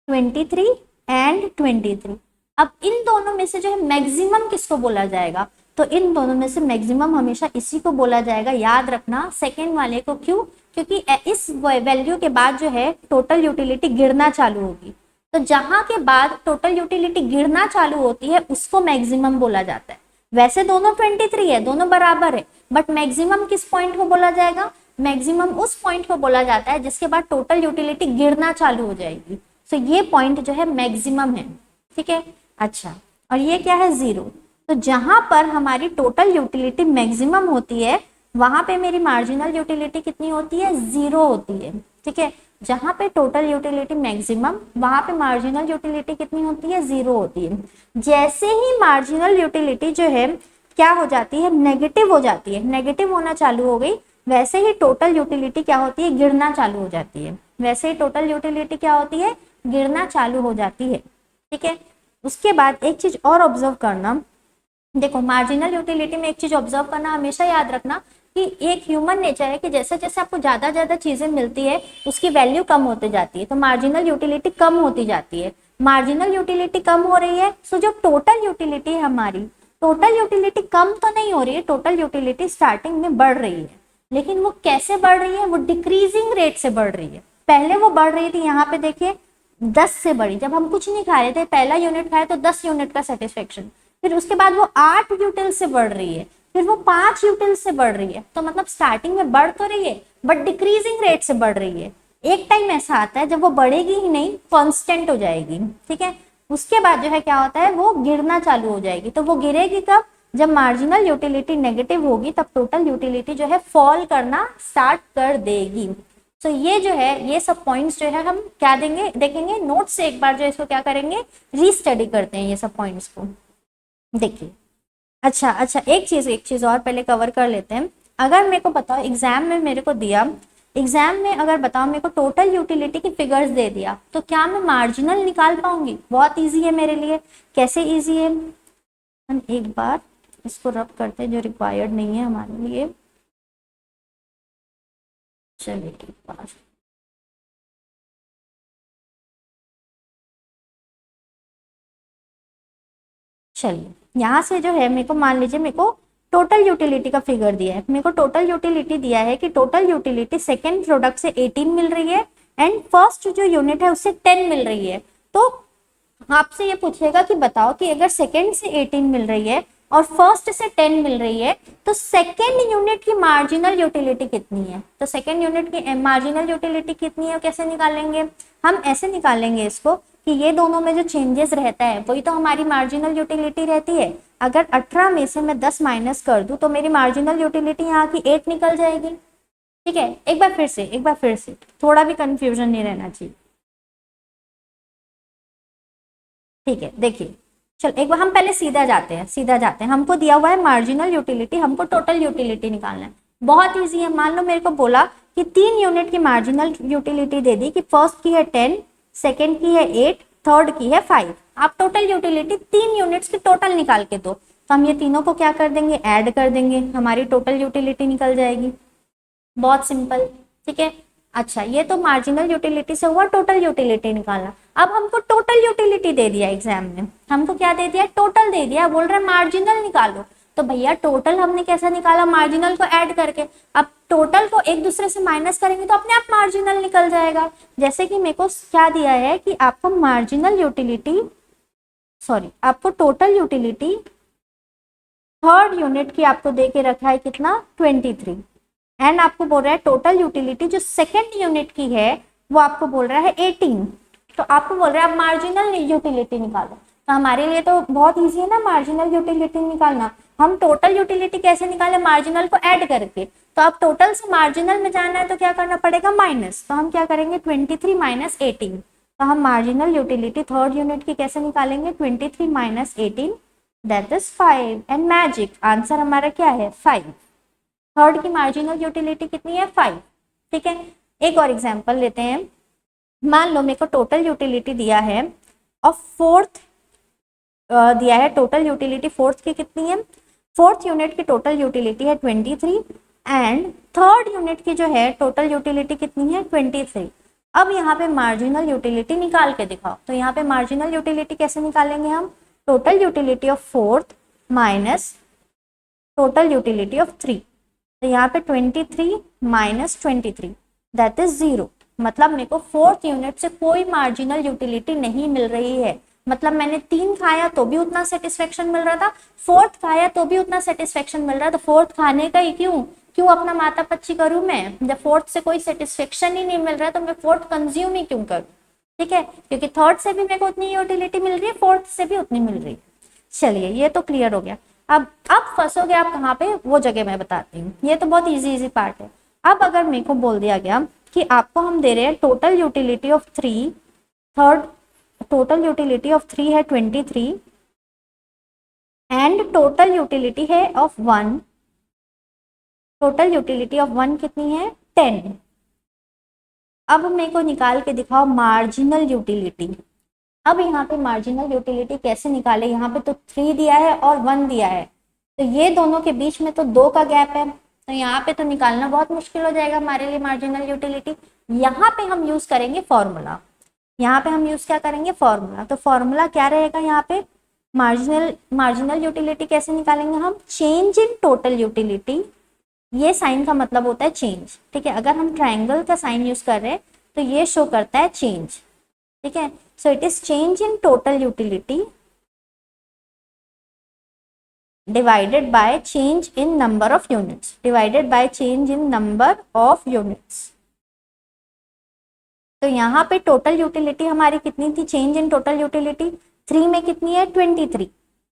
23 एंड 23। अब इन दोनों में से जो है मैक्सिमम किसको बोला जाएगा, तो इन दोनों में से मैक्सिमम हमेशा इसी को बोला जाएगा, याद रखना सेकेंड वाले को। क्यों, क्योंकि इस वैल्यू के बाद जो है टोटल यूटिलिटी गिरना चालू होगी, तो जहां के बाद टोटल यूटिलिटी गिरना चालू होती है उसको मैक्सिमम बोला जाता है। वैसे दोनों 23 है, दोनों बराबर है, बट मैक्सिमम किस पॉइंट को बोला जाएगा, मैक्सिमम उस पॉइंट को बोला जाता है जिसके बाद टोटल यूटिलिटी गिरना चालू हो जाएगी। तो ये पॉइंट जो है मैक्सिमम है। ठीक है, अच्छा, और ये क्या है 0। तो जहां पर हमारी टोटल यूटिलिटी मैक्सिमम होती है वहां पे मेरी मार्जिनल यूटिलिटी कितनी होती है, 0 होती है। ठीक है, जहां पे टोटल यूटिलिटी मैक्सिमम वहां पे मार्जिनल यूटिलिटी कितनी होती है, 0 होती है। जैसे ही मार्जिनल यूटिलिटी जो है क्या हो जाती है, नेगेटिव हो जाती है, नेगेटिव होना चालू हो गई, वैसे ही टोटल यूटिलिटी क्या होती है, गिरना चालू हो जाती है। वैसे ही टोटल यूटिलिटी क्या होती है, गिरना चालू हो जाती है। ठीक है, उसके बाद एक चीज और ऑब्जर्व करना, देखो मार्जिनल यूटिलिटी में एक चीज ऑब्जर्व करना, हमेशा याद रखना कि एक ह्यूमन नेचर है कि जैसे जैसे आपको ज्यादा चीजें मिलती है उसकी वैल्यू कम होती जाती है, तो मार्जिनल यूटिलिटी कम होती जाती है। मार्जिनल यूटिलिटी कम हो रही है, सो जो टोटल यूटिलिटी है हमारी, टोटल यूटिलिटी कम तो नहीं हो रही है, टोटल यूटिलिटी स्टार्टिंग में बढ़ रही है, लेकिन वो कैसे बढ़ रही है, वो डिक्रीजिंग रेट से बढ़ रही है। पहले वो बढ़ रही थी, यहाँ पे देखिए 10 से बढ़ी, जब हम कुछ नहीं खा रहे थे, पहला यूनिट खाए तो 10 यूनिट का सेटिस्फेक्शन, फिर उसके बाद वो 8 यूटिल से बढ़ रही है, फिर वो 5 यूटिल से बढ़ रही है। तो मतलब स्टार्टिंग में बढ़ तो रही है बट डिक्रीजिंग रेट से बढ़ रही है। एक टाइम ऐसा आता है जब वो बढ़ेगी ही नहीं, कांस्टेंट हो जाएगी। ठीक है, उसके बाद जो है क्या होता है, वो गिरना चालू हो जाएगी। तो वो गिरेगी कब, जब मार्जिनल यूटिलिटी नेगेटिव होगी, तब टोटल यूटिलिटी जो है फॉल करना स्टार्ट कर देगी। तो ये जो है, ये सब पॉइंट्स जो है हम क्या देंगे, देखेंगे नोट से एक बार जो इसको क्या करेंगे, रीस्टडी करते हैं ये सब पॉइंट्स को। देखिए, अच्छा, एक चीज और पहले कवर कर लेते हैं। अगर मेरे को बताओ एग्जाम में मेरे को दिया, एग्जाम में अगर बताओ मेरे को टोटल यूटिलिटी की फिगर्स दे दिया, तो क्या मैं मार्जिनल निकाल पाऊंगी? बहुत इजी है मेरे लिए। कैसे इजी है, हम एक बार इसको रब करते हैं जो रिक्वायर्ड नहीं है हमारे लिए। चलिए एक बार, चलिए यहाँ से जो है मेरे को मान लीजिए मेरे को टोटल यूटिलिटी का फिगर दिया है। मेरे को टोटल यूटिलिटी दिया है कि टोटल यूटिलिटी सेकेंड प्रोडक्ट से 18 मिल रही है एंड फर्स्ट जो यूनिट है उससे 10 मिल रही है। तो आपसे ये पूछेगा कि बताओ कि अगर सेकेंड से 18 मिल रही है और फर्स्ट से 10 मिल रही है, तो सेकेंड यूनिट की मार्जिनल यूटिलिटी कितनी है? तो सेकेंड यूनिट की मार्जिनल यूटिलिटी कितनी है, कैसे निकालेंगे? हम ऐसे निकालेंगे इसको कि ये दोनों में जो चेंजेस रहता है वही तो हमारी मार्जिनल यूटिलिटी रहती है। अगर 18 में से मैं 10 माइनस कर दूं तो मेरी मार्जिनल यूटिलिटी यहाँ की 8 निकल जाएगी। ठीक है, एक बार फिर से थोड़ा भी कंफ्यूजन नहीं रहना चाहिए। ठीक है, देखिए, चल एक बार हम पहले सीधा जाते हैं। हमको दिया हुआ है मार्जिनल यूटिलिटी, हमको टोटल यूटिलिटी निकालना है। बहुत इजी है। मान लो मेरे को बोला कि 3 यूनिट की मार्जिनल यूटिलिटी दे दी कि फर्स्ट की है 10, सेकेंड की है 8, थर्ड की है 5। आप टोटल यूटिलिटी 3 यूनिट्स की टोटल निकाल के दो, तो हम ये तीनों को क्या कर देंगे, ऐड कर देंगे, हमारी टोटल यूटिलिटी निकल जाएगी। बहुत सिंपल। ठीक है, अच्छा, ये तो मार्जिनल यूटिलिटी से हुआ टोटल यूटिलिटी निकालना। अब हमको टोटल यूटिलिटी दे दिया एग्जाम में, हमको क्या दे दिया, टोटल दे दिया, बोल रहा है मार्जिनल निकालो। तो भैया टोटल हमने कैसे निकाला, मार्जिनल को ऐड करके। अब टोटल को एक दूसरे से माइनस करेंगे तो अपने आप मार्जिनल निकल जाएगा। जैसे कि मेरे को क्या दिया है कि आपको मार्जिनल यूटिलिटी, सॉरी, आपको टोटल यूटिलिटी थर्ड यूनिट की आपको दे के रखा है कितना, 23, एंड आपको बोल रहा है टोटल यूटिलिटी जो सेकेंड यूनिट की है वो आपको बोल रहा है 18। तो आपको बोल रहा है आप मार्जिनल यूटिलिटी निकालो। तो हमारे लिए तो बहुत इजी है ना मार्जिनल यूटिलिटी निकालना। हम टोटल यूटिलिटी कैसे निकाले, मार्जिनल को ऐड करके। तो अब टोटल से मार्जिनल में जाना है तो क्या करना पड़ेगा, माइनस। तो हम क्या करेंगे, 23 - 18। तो तो हम मार्जिनल यूटिलिटी थर्ड यूनिट की कैसे निकालेंगे, 23 minus 18 that is 5 and magic answer हमारा क्या है 5। थर्ड की मार्जिनल यूटिलिटी कितनी है 5। ठीक है, एक और एग्जांपल लेते हैं। मान लो मेरे को टोटल यूटिलिटी दिया है और फोर्थ दिया है, टोटल यूटिलिटी फोर्थ की कितनी है, फोर्थ यूनिट की टोटल यूटिलिटी है 23 एंड थर्ड यूनिट की जो है टोटल यूटिलिटी कितनी है 23। अब यहाँ पे मार्जिनल यूटिलिटी निकाल के दिखाओ। तो यहाँ पे मार्जिनल यूटिलिटी कैसे निकालेंगे हम, total utility of fourth minus total utility of 3। तो यहाँ पे 23 माइनस 23 दैट इज 0। मतलब मेरे को फोर्थ यूनिट से कोई मार्जिनल यूटिलिटी नहीं मिल रही है। मतलब मैंने 3 खाया तो भी उतना सेटिस्फेक्शन मिल रहा था, फोर्थ खाया तो भी उतना सेटिस्फेक्शन मिल रहा था। तो फोर्थ खाने का ही क्यों अपना माता पच्ची करूं मैं, जब फोर्थ से कोई सेटिस्फेक्शन ही नहीं मिल रहा है तो मैं फोर्थ कंज्यूम ही क्यों करूं। ठीक है, क्योंकि थर्ड से भी मेरे को उतनी यूटिलिटी मिल रही है, फोर्थ से भी उतनी मिल रही है। चलिए ये तो क्लियर हो गया। अब फंसोगे आप कहाँ पे, वो जगह मैं बताती हूँ। ये तो बहुत इजी पार्ट है। अब अगर मेरे को बोल दिया गया कि आपको हम दे रहे हैं total utility of 3, third total utility of 3 है 23 एंड टोटल यूटिलिटी है ऑफ 1, टोटल यूटिलिटी ऑफ 1 कितनी है 10। अब मेरे को निकाल के दिखाओ मार्जिनल यूटिलिटी। अब यहाँ पे मार्जिनल यूटिलिटी कैसे निकाले, यहाँ पे तो 3 दिया है और 1 दिया है, तो ये दोनों के बीच में तो 2 का गैप है, तो यहाँ पे तो निकालना बहुत मुश्किल हो जाएगा हमारे लिए मार्जिनल यूटिलिटी। यहाँ पे हम यूज करेंगे फॉर्मूला। यहाँ पे हम यूज क्या करेंगे, फॉर्मूला। तो फॉर्मूला क्या रहेगा यहाँ पे, मार्जिनल यूटिलिटी कैसे निकालेंगे हम, चेंज इन टोटल यूटिलिटी। ये साइन का मतलब होता है चेंज। ठीक है, अगर हम ट्राइंगल का साइन यूज कर रहे हैं तो ये शो करता है चेंज। ठीक है, so it is change in total utility divided by change in number of units, divided by change in number of units। तो यहाँ पे टोटल यूटिलिटी हमारी कितनी थी, चेंज इन टोटल यूटिलिटी 3 में कितनी है 23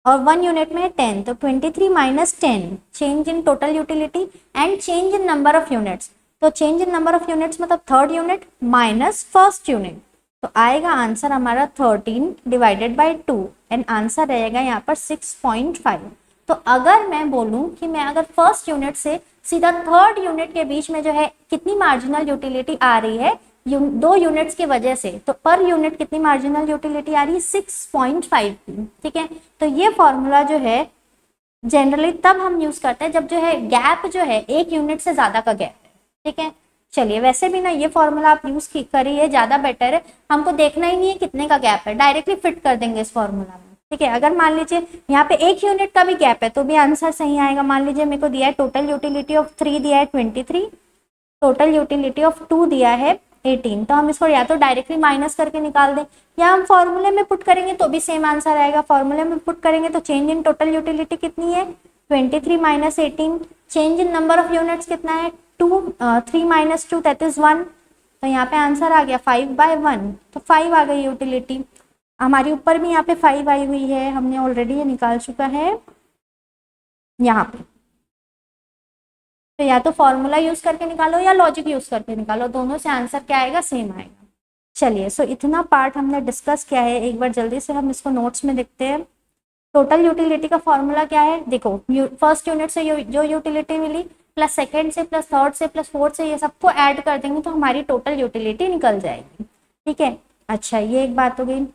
और 1 यूनिट में है 10, तो 23 minus 10 change in total utility and change in number of units. तो change in number of units मतलब third unit minus first unit, तो आएगा आंसर हमारा 13 डिवाइडेड बाई 2 एंड आंसर रहेगा यहाँ पर 6.5। तो अगर मैं बोलूं कि मैं अगर फर्स्ट यूनिट से सीधा थर्ड यूनिट के बीच में जो है कितनी मार्जिनल यूटिलिटी आ रही है 2 यूनिट्स की वजह से, तो पर यूनिट कितनी मार्जिनल यूटिलिटी आ रही है 6.5 की। ठीक है, तो ये फॉर्मूला जो है जनरली तब हम यूज करते हैं जब जो है गैप जो है 1 यूनिट से ज्यादा का गैप है। ठीक है, चलिए वैसे भी ना ये फॉर्मूला आप यूज करिए, ज्यादा बेटर है। हमको देखना ही नहीं है कितने का गैप है, डायरेक्टली फिट कर देंगे इस फॉर्मूला में। ठीक है, अगर मान लीजिए यहाँ पे 1 यूनिट का भी गैप है तो भी आंसर सही आएगा। मान लीजिए मेरे को दिया है टोटल यूटिलिटी ऑफ 3 दिया है 23, टोटल यूटिलिटी ऑफ 2 दिया है 18, तो हम इसको या तो डायरेक्टली माइनस करके निकाल दें या हम फॉर्मूले में पुट करेंगे तो भी सेम आंसर आएगा। फॉर्मूले में पुट करेंगे तो चेंज इन टोटल यूटिलिटी कितनी है 23 minus 18, change in number of units कितना है 3 माइनस 2 दैट इज 1, तो यहाँ पे आंसर आ गया 5/1, तो 5 आ गई यूटिलिटी हमारी। ऊपर भी यहाँ पे 5 आई हुई है, हमने ऑलरेडी ये निकाल चुका है यहाँ पे। तो या तो फॉर्मूला यूज करके निकालो या लॉजिक यूज करके निकालो, दोनों से आंसर क्या आएगा सेम आएगा। चलिए सो इतना पार्ट हमने डिस्कस किया है, एक बार जल्दी से हम इसको नोट्स में देखते हैं। टोटल यूटिलिटी का फॉर्मूला क्या है, देखो फर्स्ट यूनिट से जो यूटिलिटी मिली प्लस सेकेंड से प्लस थर्ड से प्लस फोर्थ से ये सबको ऐड कर देंगे तो हमारी टोटल यूटिलिटी निकल जाएगी। ठीक है, अच्छा ये एक बात हो गई।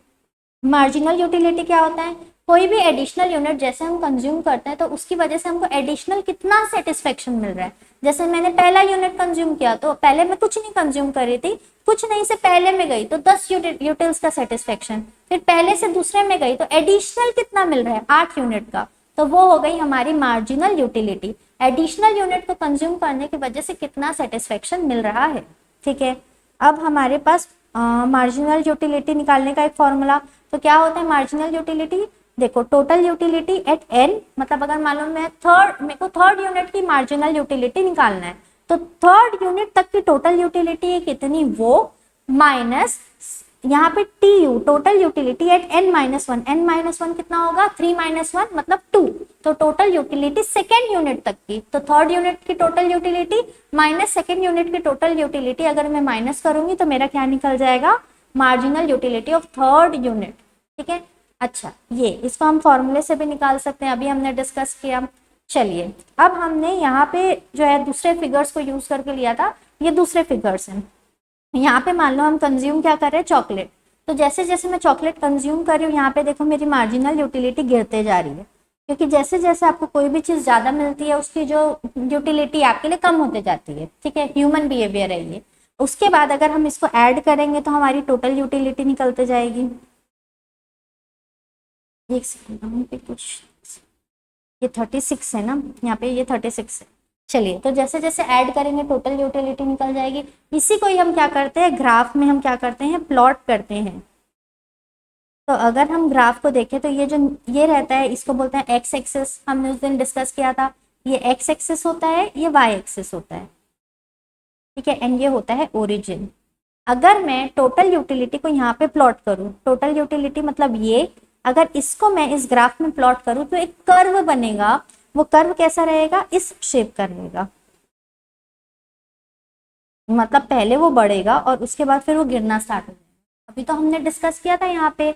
मार्जिनल यूटिलिटी क्या होता है, कोई भी एडिशनल यूनिट जैसे हम कंज्यूम करते हैं तो उसकी वजह से हमको एडिशनल कितना सेटिस्फेक्शन मिल रहा है। जैसे मैंने पहला यूनिट कंज्यूम किया तो पहले मैं कुछ नहीं कंज्यूम कर रही थी, कुछ नहीं से पहले में गई तो 10 यूटिल्स का सेटिस्फेक्शन, फिर पहले से दूसरे में गई तो एडिशनल कितना मिल रहा है 8 यूनिट का, तो वो हो गई हमारी मार्जिनल यूटिलिटी। एडिशनल यूनिट को कंज्यूम करने की वजह से कितना सेटिस्फेक्शन मिल रहा है। ठीक है, अब हमारे पास मार्जिनल यूटिलिटी निकालने का एक फॉर्मूला, तो क्या होता है मार्जिनल यूटिलिटी, देखो टोटल यूटिलिटी एट n, मतलब अगर मालूम मेरे को थर्ड यूनिट की मार्जिनल यूटिलिटी निकालना है तो थर्ड यूनिट तक की टोटल यूटिलिटी है कितनी वो माइनस यहाँ पे TU total utility eight n-1, n-1 कितना होगा 3-1 मतलब 2, तो टोटल यूटिलिटी सेकेंड यूनिट तक की, तो थर्ड यूनिट की total utility minus second unit की टोटल यूटिलिटी, अगर मैं माइनस करूंगी तो मेरा क्या निकल जाएगा marginal utility of third unit. ठीक है, अच्छा ये इसको हम फॉर्मूले से भी निकाल सकते हैं, अभी हमने डिस्कस किया। चलिए अब हमने यहाँ पे जो है दूसरे फिगर्स को यूज करके लिया था, ये दूसरे फिगर्स हैं। यहाँ पे मान लो हम कंज्यूम क्या कर रहे हैं, चॉकलेट। तो जैसे जैसे मैं चॉकलेट कंज्यूम कर रही हूँ, यहाँ पे देखो मेरी मार्जिनल यूटिलिटी गिरते जा रही है, क्योंकि जैसे जैसे आपको कोई भी चीज ज्यादा मिलती है उसकी जो यूटिलिटी आपके लिए कम होते जाती है। ठीक है, ह्यूमन बिहेवियर है ये। उसके बाद अगर हम इसको ऐड करेंगे तो हमारी टोटल यूटिलिटी निकलते जाएगी। एक सेकंड, यहाँ पे कुछ, ये 36 है ना, यहाँ पे ये 36 है। चलिए तो जैसे जैसे ऐड करेंगे टोटल यूटिलिटी निकल जाएगी। इसी को ही हम क्या करते हैं, ग्राफ में हम क्या करते हैं, प्लॉट करते हैं। तो अगर हम ग्राफ को देखें तो ये जो ये रहता है इसको बोलते हैं एक्स एक्सिस, हमने उस दिन डिस्कस किया था। ये एक्स एक्सिस होता है, ये वाई एक्सिस होता है। ठीक है, एंड ये होता है ओरिजिन। अगर मैं टोटल यूटिलिटी को यहाँ पे प्लॉट करूँ, टोटल यूटिलिटी मतलब ये, अगर इसको मैं इस ग्राफ में प्लॉट करूँ तो एक कर्व बनेगा। वो कर्व कैसा रहेगा, इस शेप का रहेगा। मतलब पहले वो बढ़ेगा और उसके बाद फिर वो गिरना स्टार्ट हो जाएगा। अभी तो हमने डिस्कस किया था यहाँ पे,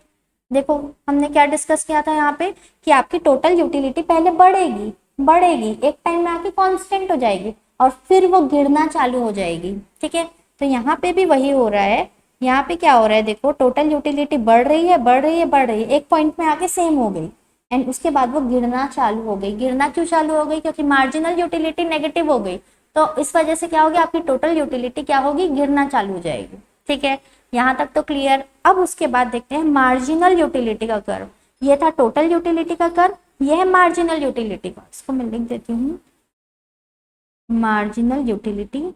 देखो हमने क्या डिस्कस किया था यहाँ पे, कि आपकी टोटल यूटिलिटी पहले बढ़ेगी बढ़ेगी, एक टाइम में आके कांस्टेंट हो जाएगी और फिर वो गिरना चालू हो जाएगी। ठीक है, तो यहाँ पे भी वही हो रहा है। यहाँ पे क्या हो रहा है, देखो टोटल यूटिलिटी बढ़ रही है बढ़ रही है बढ़ रही है, एक पॉइंट में आके सेम हो गई एंड उसके बाद वो गिरना चालू हो गई। गिरना क्यों चालू हो गई, क्योंकि मार्जिनल यूटिलिटी नेगेटिव हो गई। तो इस वजह से क्या होगी, आपकी टोटल यूटिलिटी क्या होगी, गिरना चालू हो जाएगी। ठीक है, यहाँ तक तो क्लियर। अब उसके बाद देखते हैं मार्जिनल यूटिलिटी का कर्व। ये था टोटल यूटिलिटी का कर्व, ये है मार्जिनल यूटिलिटी का। इसको मैं लिख देती हूँ, मार्जिनल यूटिलिटी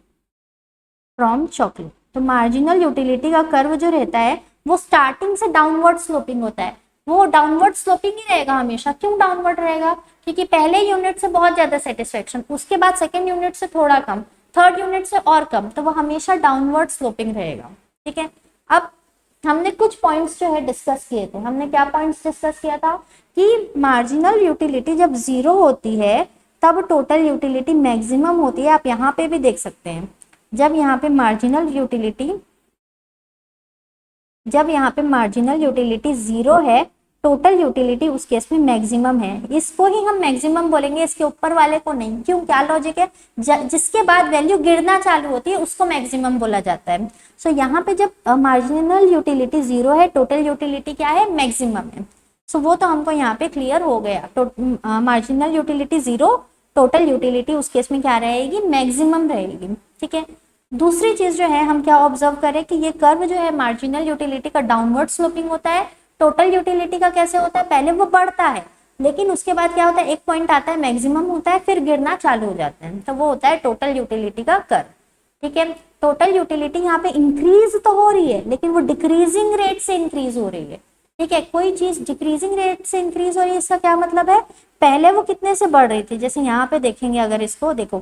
फ्रॉम चॉकलेट। तो मार्जिनल यूटिलिटी का कर्व जो रहता है वो स्टार्टिंग से डाउनवर्ड स्लोपिंग होता है। वो डाउनवर्ड स्लोपिंग ही रहेगा हमेशा। क्यों डाउनवर्ड रहेगा, क्योंकि पहले यूनिट से बहुत ज्यादा सेटिस्फेक्शन, उसके बाद सेकेंड यूनिट से थोड़ा कम, थर्ड यूनिट से और कम, तो वो हमेशा डाउनवर्ड स्लोपिंग रहेगा। ठीक है, अब हमने कुछ पॉइंट्स जो है डिस्कस किए थे। हमने क्या पॉइंट्स डिस्कस किया था, कि मार्जिनल यूटिलिटी जब 0 होती है तब टोटल यूटिलिटी मैक्सिमम होती है। आप यहाँ पे भी देख सकते हैं, जब यहाँ पे मार्जिनल यूटिलिटी 0 है, टोटल यूटिलिटी उस केस में मैक्सिमम है। इसको ही हम मैक्सिमम बोलेंगे, इसके ऊपर वाले को नहीं। क्यों, क्या लॉजिक है, जिसके बाद वैल्यू गिरना चालू होती है उसको मैक्सिमम बोला जाता है। सो यहाँ पे जब मार्जिनल यूटिलिटी 0 है, टोटल यूटिलिटी क्या है, मैक्सिमम है। सो वो तो हमको यहाँ पे क्लियर हो गया। तो मार्जिनल यूटिलिटी 0, टोटल यूटिलिटी उस केस में क्या रहेगी, मैक्सिमम रहेगी। ठीक है, दूसरी चीज जो है हम क्या ऑब्जर्व करें, कि ये कर्व जो है मार्जिनल यूटिलिटी का डाउनवर्ड स्लोपिंग होता है। टोटल यूटिलिटी का कैसे होता है, पहले वो बढ़ता है लेकिन उसके बाद क्या होता है, एक पॉइंट आता है, मैक्सिमम होता है, फिर गिरना चालू हो जाता है। तो वो होता है टोटल यूटिलिटी का कर्व। ठीक है, टोटल यूटिलिटी यहाँ पे इंक्रीज तो हो रही है लेकिन वो डिक्रीजिंग रेट से इंक्रीज हो रही है। ठीक है, कोई चीज डिक्रीजिंग रेट से इंक्रीज हो रही है, इसका क्या मतलब है, पहले वो कितने से बढ़ रही थी। जैसे यहाँ पे देखेंगे, अगर इसको देखो,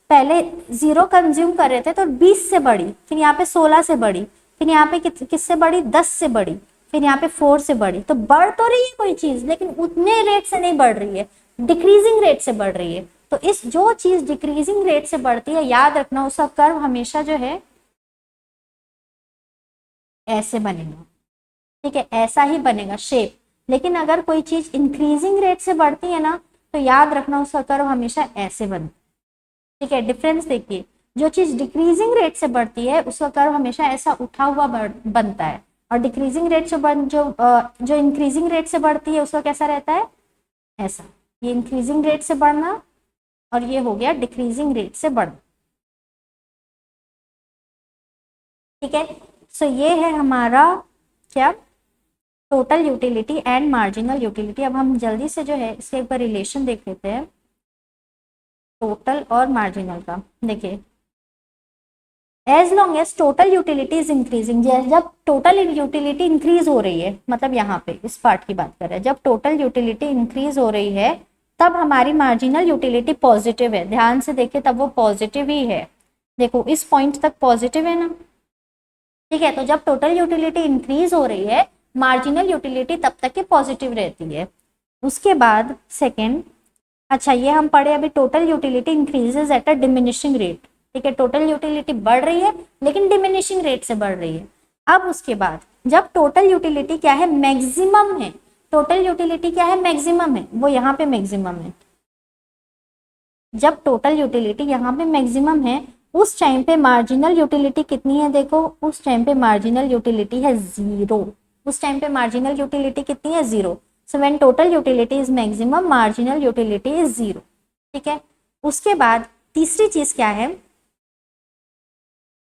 पहले 0 कंज्यूम कर रहे थे तो 20 से बढ़ी, फिर यहाँ पे 16 से बढ़ी, फिर यहाँ पे किससे बढ़ी, 10 से बढ़ी, फिर यहाँ पे 4 से बढ़ी। तो बढ़ तो रही है कोई चीज लेकिन उतने रेट से नहीं बढ़ रही है, डिक्रीजिंग रेट से बढ़ रही है। तो इस जो चीज डिक्रीजिंग रेट से बढ़ती है, याद रखना उसका कर्व हमेशा जो है ऐसे बनेगा। ठीक है, ऐसा ही बनेगा शेप। लेकिन अगर कोई चीज इंक्रीजिंग रेट से बढ़ती है ना, तो याद रखना उसका कर्व हमेशा ऐसे बनता है। ठीक है, डिफरेंस देखिए, जो चीज डिक्रीजिंग रेट से बढ़ती है उसका कर्व हमेशा ऐसा उठा हुआ बनता है, और डिक्रीजिंग रेट से जो इंक्रीजिंग रेट से बढ़ती है उसका कैसा रहता है, ऐसा। ये इंक्रीजिंग रेट से बढ़ना और ये हो गया डिक्रीजिंग रेट से बढ़ना। ठीक है, सो ये है हमारा क्या, total utility and marginal utility. अब हम जल्दी से जो है इसके एक बार रिलेशन देख लेते हैं, टोटल और मार्जिनल का। देखिए, as long as total utility is increasing, जब टोटल यूटिलिटी इंक्रीज हो रही है, मतलब यहाँ पे इस पार्ट की बात कर रहे हैं, जब टोटल यूटिलिटी इंक्रीज हो रही है तब हमारी मार्जिनल यूटिलिटी पॉजिटिव है। ध्यान से देखें, तब वो पॉजिटिव ही है। देखो इस पॉइंट तक पॉजिटिव है ना। ठीक है, तो जब टोटल यूटिलिटी इंक्रीज हो रही है, मार्जिनल यूटिलिटी तब तक की पॉजिटिव रहती है। उसके बाद सेकेंड, अच्छा ये हम पढ़े अभी, total utility increases at a diminishing rate. ठीक है, टोटल यूटिलिटी बढ़ रही है लेकिन डिमिनिशिंग रेट से बढ़ रही है। अब उसके बाद जब टोटल यूटिलिटी क्या है, मैक्सिमम है, टोटल यूटिलिटी क्या है, मैक्सिमम है, वो यहाँ पे मैक्सिमम है। जब टोटल यूटिलिटी यहाँ पे मैक्सिमम है उस टाइम पे मार्जिनल यूटिलिटी कितनी है, देखो उस टाइम पे मार्जिनल यूटिलिटी है 0। उस टाइम पे मार्जिनल यूटिलिटी कितनी है, 0। So when total utility is maximum marginal utility is 0। ठीक है, उसके बाद तीसरी चीज क्या है,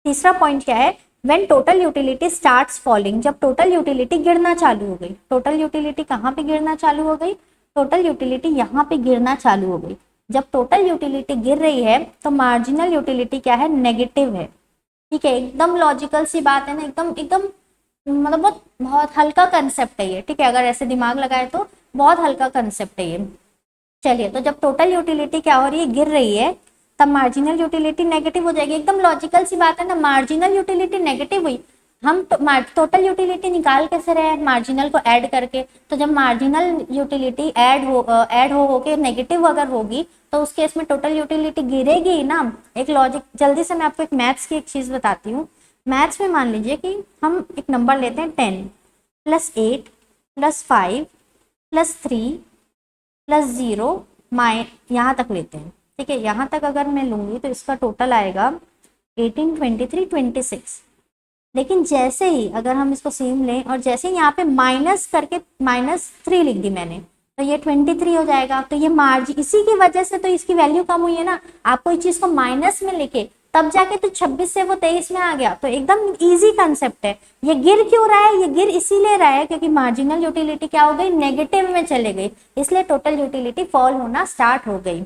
तीसरा पॉइंट क्या है, when total utility starts falling, जब टोटल यूटिलिटी गिरना चालू हो गई। टोटल यूटिलिटी कहाँ पे गिरना चालू हो गई, टोटल यूटिलिटी यहाँ पे गिरना चालू हो गई। जब टोटल यूटिलिटी गिर रही है तो मार्जिनल यूटिलिटी क्या है, नेगेटिव है। ठीक है, एकदम लॉजिकल सी बात है ना, एकदम एकदम मतलब बहुत बहुत हल्का कंसेप्ट है ये। ठीक है, अगर ऐसे दिमाग लगाए तो बहुत हल्का कंसेप्ट है ये। चलिए, तो जब टोटल यूटिलिटी क्या हो रही है, गिर रही है, तब मार्जिनल यूटिलिटी नेगेटिव हो जाएगी। एकदम लॉजिकल सी बात है ना, मार्जिनल यूटिलिटी नेगेटिव हुई, हम टोटल यूटिलिटी निकाल कैसे रहे हैं, मार्जिनल को ऐड करके। तो जब मार्जिनल यूटिलिटी ऐड हो के नेगेटिव अगर होगी तो उस केस में टोटल यूटिलिटी गिरेगी ही ना। एक लॉजिक, जल्दी से मैं आपको एक मैथ्स की एक चीज बताती हूँ। मैथ्स में मान लीजिए कि हम एक नंबर लेते हैं 10 + 8 + 5 + 3 + 0 यहाँ तक लेते हैं। ठीक है, यहाँ तक अगर मैं लूंगी तो इसका टोटल आएगा 18, 23, 26। लेकिन जैसे ही अगर हम इसको सेम लें और जैसे ही यहाँ पे माइनस करके -3 लिख दी मैंने, तो ये 23 हो जाएगा। तो ये मार्जिन, इसी की वजह से तो इसकी वैल्यू कम हुई है ना। आप कोई चीज को माइनस में लिखे तब जाके तो 26 से वो 23 में आ गया। तो एकदम इजी कंसेप्ट है। ये गिर क्यों रहा है, ये गिर इसीलिए रहा है क्योंकि मार्जिनल यूटिलिटी क्या हो गई, नेगेटिव में चले गई, इसलिए टोटल यूटिलिटी फॉल होना स्टार्ट हो गई।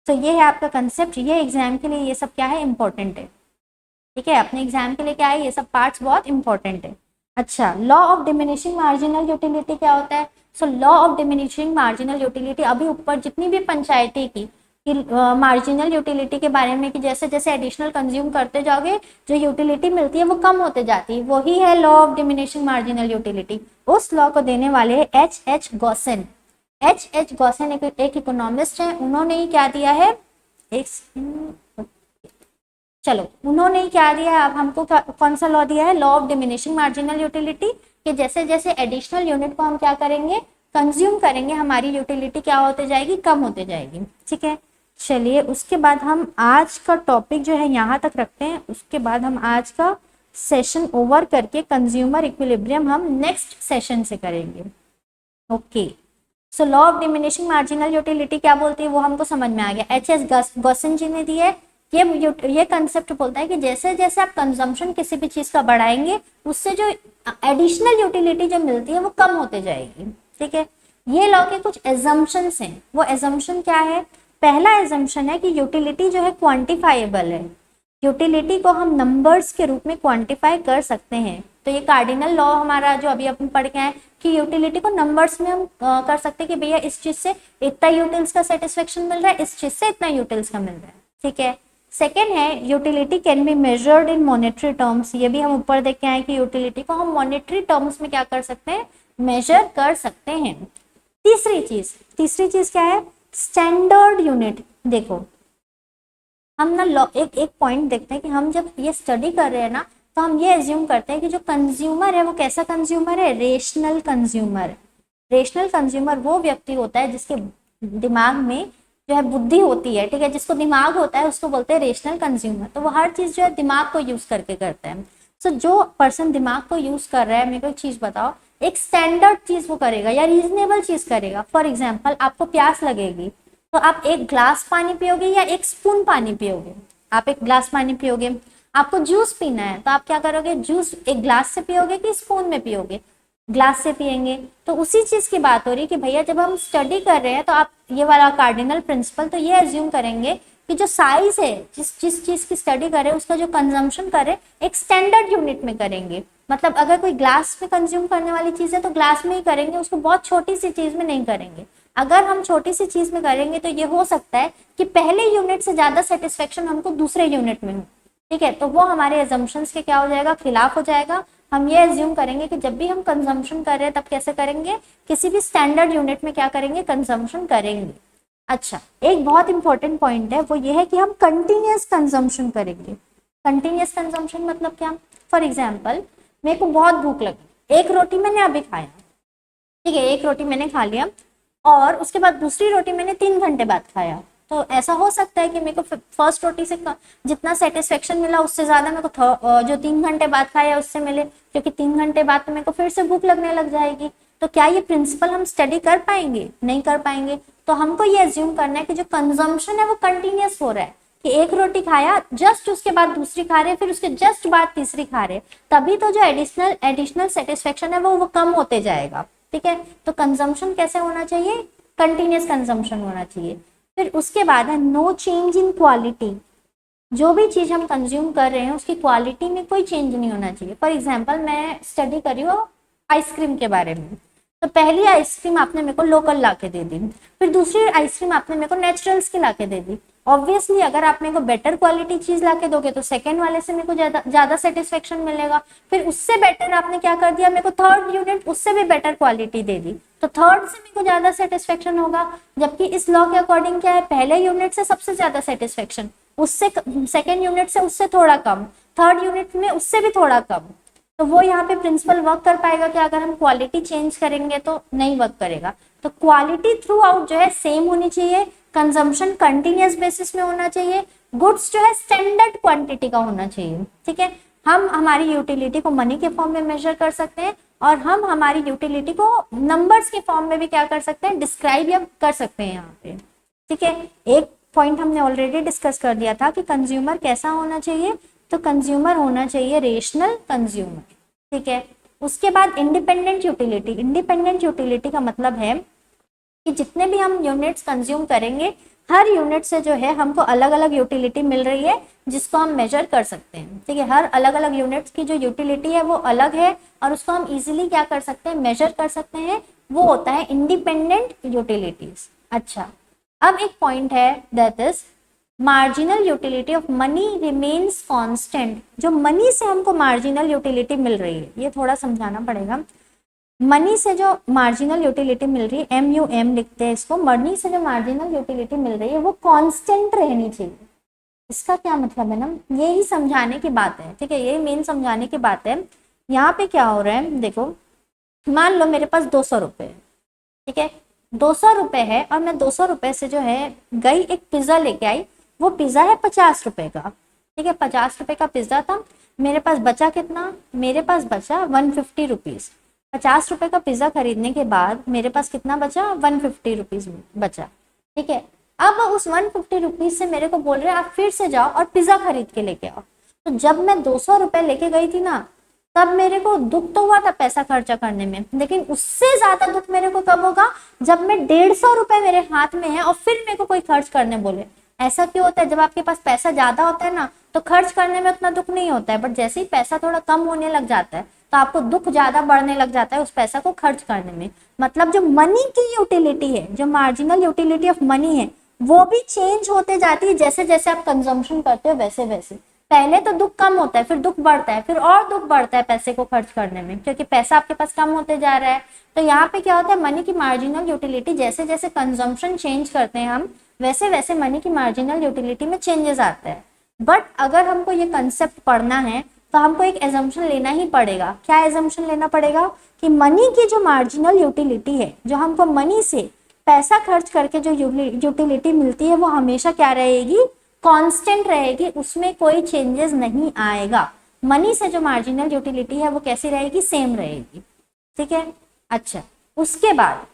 तो ये है आपका कंसेप्ट। ये एग्जाम के लिए ये सब क्या है, इंपॉर्टेंट है। ठीक है, अपने एग्जाम के लिए क्या है, ये सब पार्ट्स बहुत इंपॉर्टेंट है। अच्छा, law of diminishing marginal utility क्या होता है। So law of diminishing marginal utility, अभी ऊपर जितनी भी पंचायतें की कि मार्जिनल यूटिलिटी के बारे में कि जैसे जैसे एडिशनल कंज्यूम करते जाओगे जो यूटिलिटी मिलती है वो कम होते जाती है, वही है law of diminishing marginal utility. उस लॉ को देने वाले H.H. गॉसन। H.H. गॉसन एक इकोनॉमिस्ट है। उन्होंने ही क्या दिया है, एक चलो उन्होंने ही क्या दिया है, अब हमको कौन सा लॉ दिया है, law of diminishing marginal utility, कि जैसे जैसे एडिशनल यूनिट को हम क्या करेंगे, कंज्यूम करेंगे, हमारी यूटिलिटी क्या होते जाएगी, कम होते जाएगी। ठीक है, चलिए उसके बाद हम आज का टॉपिक जो है यहाँ तक रखते हैं। उसके बाद हम आज का सेशन ओवर करके कंज्यूमर इक्विलिब्रियम हम नेक्स्ट सेशन से करेंगे। Okay, so law of diminishing marginal utility क्या बोलती है वो हमको समझ में आ गया। H.S. गॉसन जी ने दी है। ये कंसेप्ट बोलता है कि जैसे जैसे आप कंजम्पशन किसी भी चीज का बढ़ाएंगे उससे जो एडिशनल यूटिलिटी जो मिलती है वो कम होते जाएगी। ठीक है, ये लॉ के कुछ एजम्पशंस हैं। वो एजम्पशन क्या है, पहला एजम्पशन है कि यूटिलिटी जो है क्वांटिफाइबल है। यूटिलिटी को हम नंबर्स के रूप में क्वांटिफाई कर सकते हैं। तो ये कार्डिनल लॉ हमारा जो अभी अपन पढ़ के आए कि यूटिलिटी को नंबर्स में हम कर सकते हैं कि भैया इस चीज से इतना यूटिल्स का सेटिस्फेक्शन मिल रहा है, इस चीज से इतना यूटिल्स का मिल रहा है। ठीक है, सेकेंड है utility can be measured in monetary terms. ये भी हम ऊपर देख के आए कि यूटिलिटी को हम मॉनेटरी टर्म्स में क्या कर सकते हैं, मेजर कर सकते हैं। तीसरी चीज क्या है, स्टैंडर्ड यूनिट। देखो हम ना एक पॉइंट देखते हैं कि हम जब ये स्टडी कर रहे हैं ना तो हम ये एज्यूम करते हैं कि जो कंज्यूमर है वो कैसा कंज्यूमर है, रेशनल कंज्यूमर। रेशनल कंज्यूमर वो व्यक्ति होता है जिसके दिमाग में जो है बुद्धि होती है। ठीक है, जिसको दिमाग होता है उसको बोलते हैं रेशनल कंज्यूमर। तो वो हर चीज जो है दिमाग को यूज करके करता है। सो जो पर्सन दिमाग को यूज कर रहा है, मेरे को एक चीज बताओ, एक स्टैंडर्ड चीज वो करेगा या रीजनेबल चीज करेगा। फॉर एग्जाम्पल आपको प्यास लगेगी तो आप एक ग्लास पानी पियोगे या एक स्पून पानी पियोगे। आप एक ग्लास पानी पियोगे। आपको जूस पीना है तो आप क्या करोगे, जूस एक ग्लास से पियोगे कि स्पून में पियोगे, ग्लास से पियेंगे। तो उसी चीज की बात हो रही कि भैया जब हम स्टडी कर रहे हैं तो आप ये वाला कार्डिनल प्रिंसिपल तो ये एज्यूम करेंगे कि जो साइज है, जिस चीज की स्टडी करे उसका जो कंजम्पशन करे एक स्टैंडर्ड यूनिट में करेंगे। मतलब अगर कोई ग्लास में कंज्यूम करने वाली चीज है तो ग्लास में ही करेंगे, उसको बहुत छोटी सी चीज में नहीं करेंगे। अगर हम छोटी सी चीज में करेंगे तो ये हो सकता है कि पहले यूनिट से ज्यादा सेटिस्फेक्शन हमको दूसरे यूनिट में हो। ठीक है, तो वो हमारे एजम्पशंस के क्या हो जाएगा, खिलाफ हो जाएगा। हम ये एज्यूम करेंगे कि जब भी हम कंजम्पशन कर रहे हैं तब कैसे करेंगे, किसी भी स्टैंडर्ड यूनिट में क्या करेंगे, कंजम्पशन करेंगे। अच्छा, एक बहुत इंपॉर्टेंट पॉइंट है वो ये है कि हम कंटिन्यूअस कंजम्पशन करेंगे। कंटिन्यूअस कंजम्पशन मतलब क्या, फॉर एग्जाम्पल मेरे को बहुत भूख लगी, एक रोटी मैंने अभी खाया, ठीक है, एक रोटी मैंने खा लिया और उसके बाद दूसरी रोटी मैंने 3 घंटे बाद खाया, तो ऐसा हो सकता है कि मेरे को फर्स्ट रोटी से जितना सेटिस्फेक्शन मिला उससे ज्यादा मेरे को जो 3 घंटे बाद खाया उससे मिले, क्योंकि 3 घंटे बाद तो मेरे को फिर से भूख लगने लग जाएगी। तो क्या ये प्रिंसिपल हम स्टडी कर पाएंगे? नहीं कर पाएंगे। तो हमको ये एज्यूम करना है कि जो कंजम्पशन है वो कंटिन्यूस हो रहा है, कि एक रोटी खाया, जस्ट उसके बाद दूसरी खा रहे, फिर उसके जस्ट बाद तीसरी खा रहे, तभी तो जो एडिशनल सेटिस्फेक्शन है वो कम होते जाएगा, ठीक है। तो कंजम्पशन कैसे होना चाहिए? कंटिन्यूस कंजम्पशन होना चाहिए। फिर उसके बाद है नो चेंज इन क्वालिटी, जो भी चीज हम कंज्यूम कर रहे हैं उसकी क्वालिटी में कोई चेंज नहीं होना चाहिए। फॉर एग्जाम्पल मैं स्टडी कर रही हूँ आइसक्रीम के बारे में, तो पहली आइसक्रीम आपने मेरे को लोकल ला के दे दी, फिर दूसरी आइसक्रीम आपने मेरे को नेचुरल्स की ला के दे दी। ऑब्वियसली अगर आप मेरे को बेटर क्वालिटी चीज ला के दोगे तो सेकेंड वाले से मेरे को ज्यादा सेटिस्फेक्शन मिलेगा, फिर उससे बेटर आपने क्या कर दिया, मेरे को थर्ड यूनिट उससे भी बेटर क्वालिटी दे दी, तो थर्ड से मेरे को ज्यादा सेटिस्फेक्शन होगा। जबकि इस लॉ के अकॉर्डिंग क्या है, पहले यूनिट से सबसे ज्यादा सेटिस्फेक्शन, उससे सेकेंड यूनिट से उससे थोड़ा कम, थर्ड यूनिट में उससे भी थोड़ा कम। तो वो यहाँ पे प्रिंसिपल वर्क कर पाएगा कि अगर हम क्वालिटी चेंज करेंगे तो नहीं वर्क करेगा। तो क्वालिटी थ्रू आउट जो है सेम होनी चाहिए, कंजम्पशन कंटिन्यूस बेसिस में होना चाहिए, गुड्स जो है स्टैंडर्ड क्वांटिटी का होना चाहिए, ठीक है। हम हमारी यूटिलिटी को मनी के फॉर्म में मेजर कर सकते हैं और हम हमारी यूटिलिटी को नंबर्स के फॉर्म में भी क्या कर सकते हैं, डिस्क्राइब या कर सकते हैं यहाँ पे, ठीक है। एक पॉइंट हमने ऑलरेडी डिस्कस कर दिया था कि कंज्यूमर कैसा होना चाहिए, तो कंज्यूमर होना चाहिए रेशनल कंज्यूमर, ठीक है। उसके बाद इंडिपेंडेंट यूटिलिटी, इंडिपेंडेंट यूटिलिटी का मतलब है कि जितने भी हम यूनिट्स कंज्यूम करेंगे हर यूनिट से जो है हमको अलग अलग यूटिलिटी मिल रही है जिसको हम मेजर कर सकते हैं, ठीक है। हर अलग अलग यूनिट्स की जो यूटिलिटी है वो अलग है और उसको हम इजीली क्या कर सकते हैं, मेजर कर सकते हैं, वो होता है इंडिपेंडेंट यूटिलिटीज। अच्छा, अब एक पॉइंट है that is marginal utility of money remains constant. जो मनी से हमको मार्जिनल यूटिलिटी मिल रही है, ये थोड़ा समझाना पड़ेगा। मनी से जो मार्जिनल यूटिलिटी मिल रही है, MUM लिखते हैं इसको, मनी से जो मार्जिनल यूटिलिटी मिल रही है वो कांस्टेंट रहनी चाहिए। इसका क्या मतलब है ना, यही समझाने की बात है, ठीक है, यही मेन समझाने की बात है। यहाँ पे क्या हो रहा है देखो, मान लो मेरे पास 200 रुपए है, ठीक है, 200 रुपए है और मैं 200 रुपए से जो है गई एक पिज्जा लेके आई, वो पिज्जा है 50 रुपए का, ठीक है, 50 रुपए का पिज्जा था, मेरे पास बचा कितना, मेरे पास बचा 150 रुपीज। 50 रुपए का पिज्जा खरीदने के बाद मेरे पास कितना बचा, 150 रुपीज बचा, ठीक है। अब उस 150 रुपीज से मेरे को बोल रहे हैं आप फिर से जाओ और पिज्जा खरीद के लेके आओ। तो जब मैं 200 रुपए लेके गई थी ना, तब मेरे को दुख तो हुआ था पैसा खर्चा करने में, लेकिन उससे ज्यादा दुख मेरे को कब होगा, जब मैं 150 रुपए मेरे हाथ में है और फिर मेरे को कोई खर्च करने बोले। ऐसा क्यों होता है, जब आपके पास पैसा ज्यादा होता है ना तो खर्च करने में उतना दुख नहीं होता है, बट जैसे ही पैसा थोड़ा कम होने लग जाता है तो आपको दुख ज्यादा बढ़ने लग जाता है उस पैसा को खर्च करने में। मतलब जो मनी की यूटिलिटी है, जो मार्जिनल यूटिलिटी ऑफ मनी है, वो भी चेंज होते जाती है जैसे जैसे आप कंजम्पशन करते हो वैसे वैसे। पहले तो दुख कम होता है, फिर दुख बढ़ता है, फिर और दुख बढ़ता है पैसे को खर्च करने में, क्योंकि पैसा आपके पास कम होते जा रहा है। तो यहाँ पे क्या होता है, मनी की मार्जिनल यूटिलिटी जैसे जैसे कंजम्पशन चेंज करते हैं हम, वैसे वैसे मनी की मार्जिनल यूटिलिटी में चेंजेस आते हैं। बट अगर हमको ये कंसेप्ट पढ़ना है तो हमको एक एजम्पशन लेना ही पड़ेगा। क्या एजम्पशन लेना पड़ेगा, कि मनी की जो मार्जिनल यूटिलिटी है, जो हमको मनी से पैसा खर्च करके जो यूटिलिटी मिलती है, वो हमेशा क्या रहेगी, कांस्टेंट रहेगी, उसमें कोई चेंजेस नहीं आएगा। मनी से जो मार्जिनल यूटिलिटी है वो कैसी रहेगी, सेम रहेगी, ठीक है। अच्छा, उसके बाद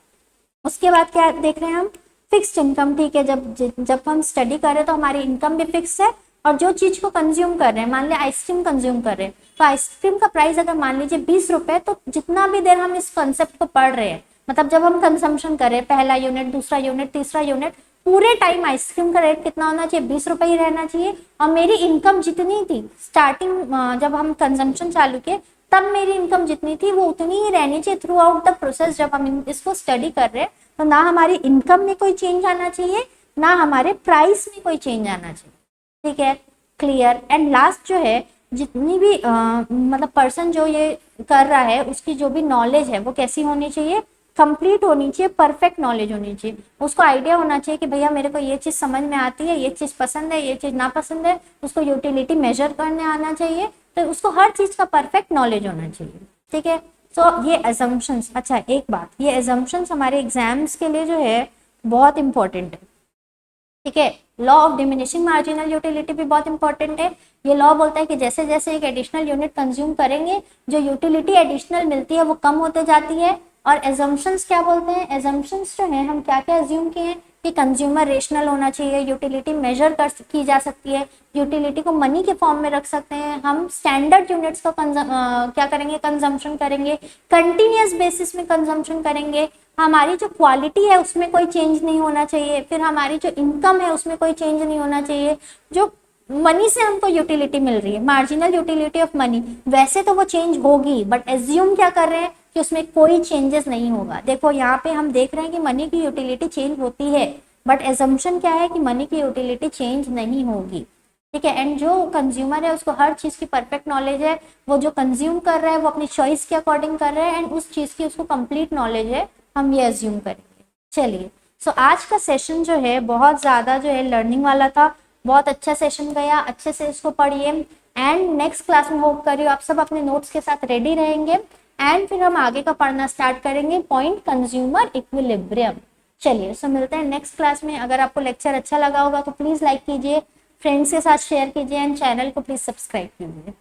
क्या देख रहे हैं हम, फिक्स्ड इनकम, ठीक है। जब हम स्टडी कर रहे हैं तो हमारी इनकम भी फिक्स है, और जो चीज को कंज्यूम कर रहे हैं, मान लिया आइसक्रीम कंज्यूम कर रहे हैं, तो आइसक्रीम का प्राइस अगर मान लीजिए 20 रुपए, तो जितना भी देर हम इस कंसेप्ट को पढ़ रहे हैं, मतलब जब हम कंजम्पशन कर रहे हैं, पहला यूनिट, दूसरा यूनिट, तीसरा यूनिट, पूरे टाइम आइसक्रीम का रेट कितना होना चाहिए, 20 रुपए ही रहना चाहिए। और मेरी इनकम जितनी थी स्टार्टिंग, जब हम कंजम्पशन चालू किए तब मेरी इनकम जितनी थी वो उतनी ही रहनी चाहिए थ्रू आउट द प्रोसेस। जब हम इसको स्टडी कर रहे हैं तो ना हमारी इनकम में कोई चेंज आना चाहिए, ना हमारे प्राइस में कोई चेंज आना चाहिए, ठीक है, क्लियर। एंड लास्ट जो है, जितनी भी मतलब पर्सन जो ये कर रहा है उसकी जो भी नॉलेज है वो कैसी होनी चाहिए, कंप्लीट होनी चाहिए, परफेक्ट नॉलेज होनी चाहिए। उसको आइडिया होना चाहिए कि भैया मेरे को ये चीज समझ में आती है, ये चीज पसंद है, ये चीज नापसंद है, उसको यूटिलिटी मेजर करने आना चाहिए, तो उसको हर चीज का परफेक्ट नॉलेज होना चाहिए, ठीक है। सो ये एजम्पशंस, अच्छा एक बात, ये एजम्पशंस हमारे एग्जाम्स के लिए जो है बहुत इंपॉर्टेंट है, ठीक है। Law of diminishing marginal utility भी बहुत इंपॉर्टेंट है। ये लॉ बोलता है कि जैसे जैसे एक एडिशनल यूनिट कंज्यूम करेंगे, जो यूटिलिटी एडिशनल मिलती है वो कम होते जाती है। और एजम्पशंस क्या बोलते हैं, एजम्पशंस जो है हम क्या क्या एज्यूम किए हैं कि कंज्यूमर रेशनल होना चाहिए, यूटिलिटी मेजर कर की जा सकती है, यूटिलिटी को मनी के फॉर्म में रख सकते हैं, हम स्टैंडर्ड यूनिट्स का क्या करेंगे, कंजम्पशन करेंगे, कंटिन्यूस बेसिस में कंजम्पशन करेंगे, हमारी जो क्वालिटी है उसमें कोई चेंज नहीं होना चाहिए, फिर हमारी जो इनकम है उसमें कोई चेंज नहीं होना चाहिए, जो मनी से हमको यूटिलिटी मिल रही है, मार्जिनल यूटिलिटी ऑफ मनी, वैसे तो वो चेंज होगी, बट एज्यूम क्या कर रहे हैं कि उसमें कोई चेंजेस नहीं होगा। देखो यहाँ पे हम देख रहे हैं कि मनी की यूटिलिटी चेंज होती है, बट एजम्पशन क्या है कि मनी की यूटिलिटी चेंज नहीं होगी, ठीक है। एंड जो कंज्यूमर है उसको हर चीज की परफेक्ट नॉलेज है, वो जो कंज्यूम कर रहा है वो अपनी चॉइस के अकॉर्डिंग कर रहा है, एंड उस चीज की उसको कंप्लीट नॉलेज है, हम ये एज्यूम करेंगे। चलिए, सो आज का सेशन जो है बहुत ज़्यादा जो है लर्निंग वाला था, बहुत अच्छा सेशन गया, अच्छे से इसको पढ़िए, एंड नेक्स्ट क्लास में होप कर रही हूँ आप सब अपने नोट्स के साथ रेडी रहेंगे, एंड फिर हम आगे का पढ़ना स्टार्ट करेंगे, पॉइंट कंज्यूमर इक्विलिब्रियम। चलिए, सो मिलते हैं नेक्स्ट क्लास में। अगर आपको लेक्चर अच्छा लगा होगा तो प्लीज़ लाइक कीजिए, फ्रेंड्स के साथ शेयर कीजिए, एंड चैनल को प्लीज़ सब्सक्राइब कीजिए।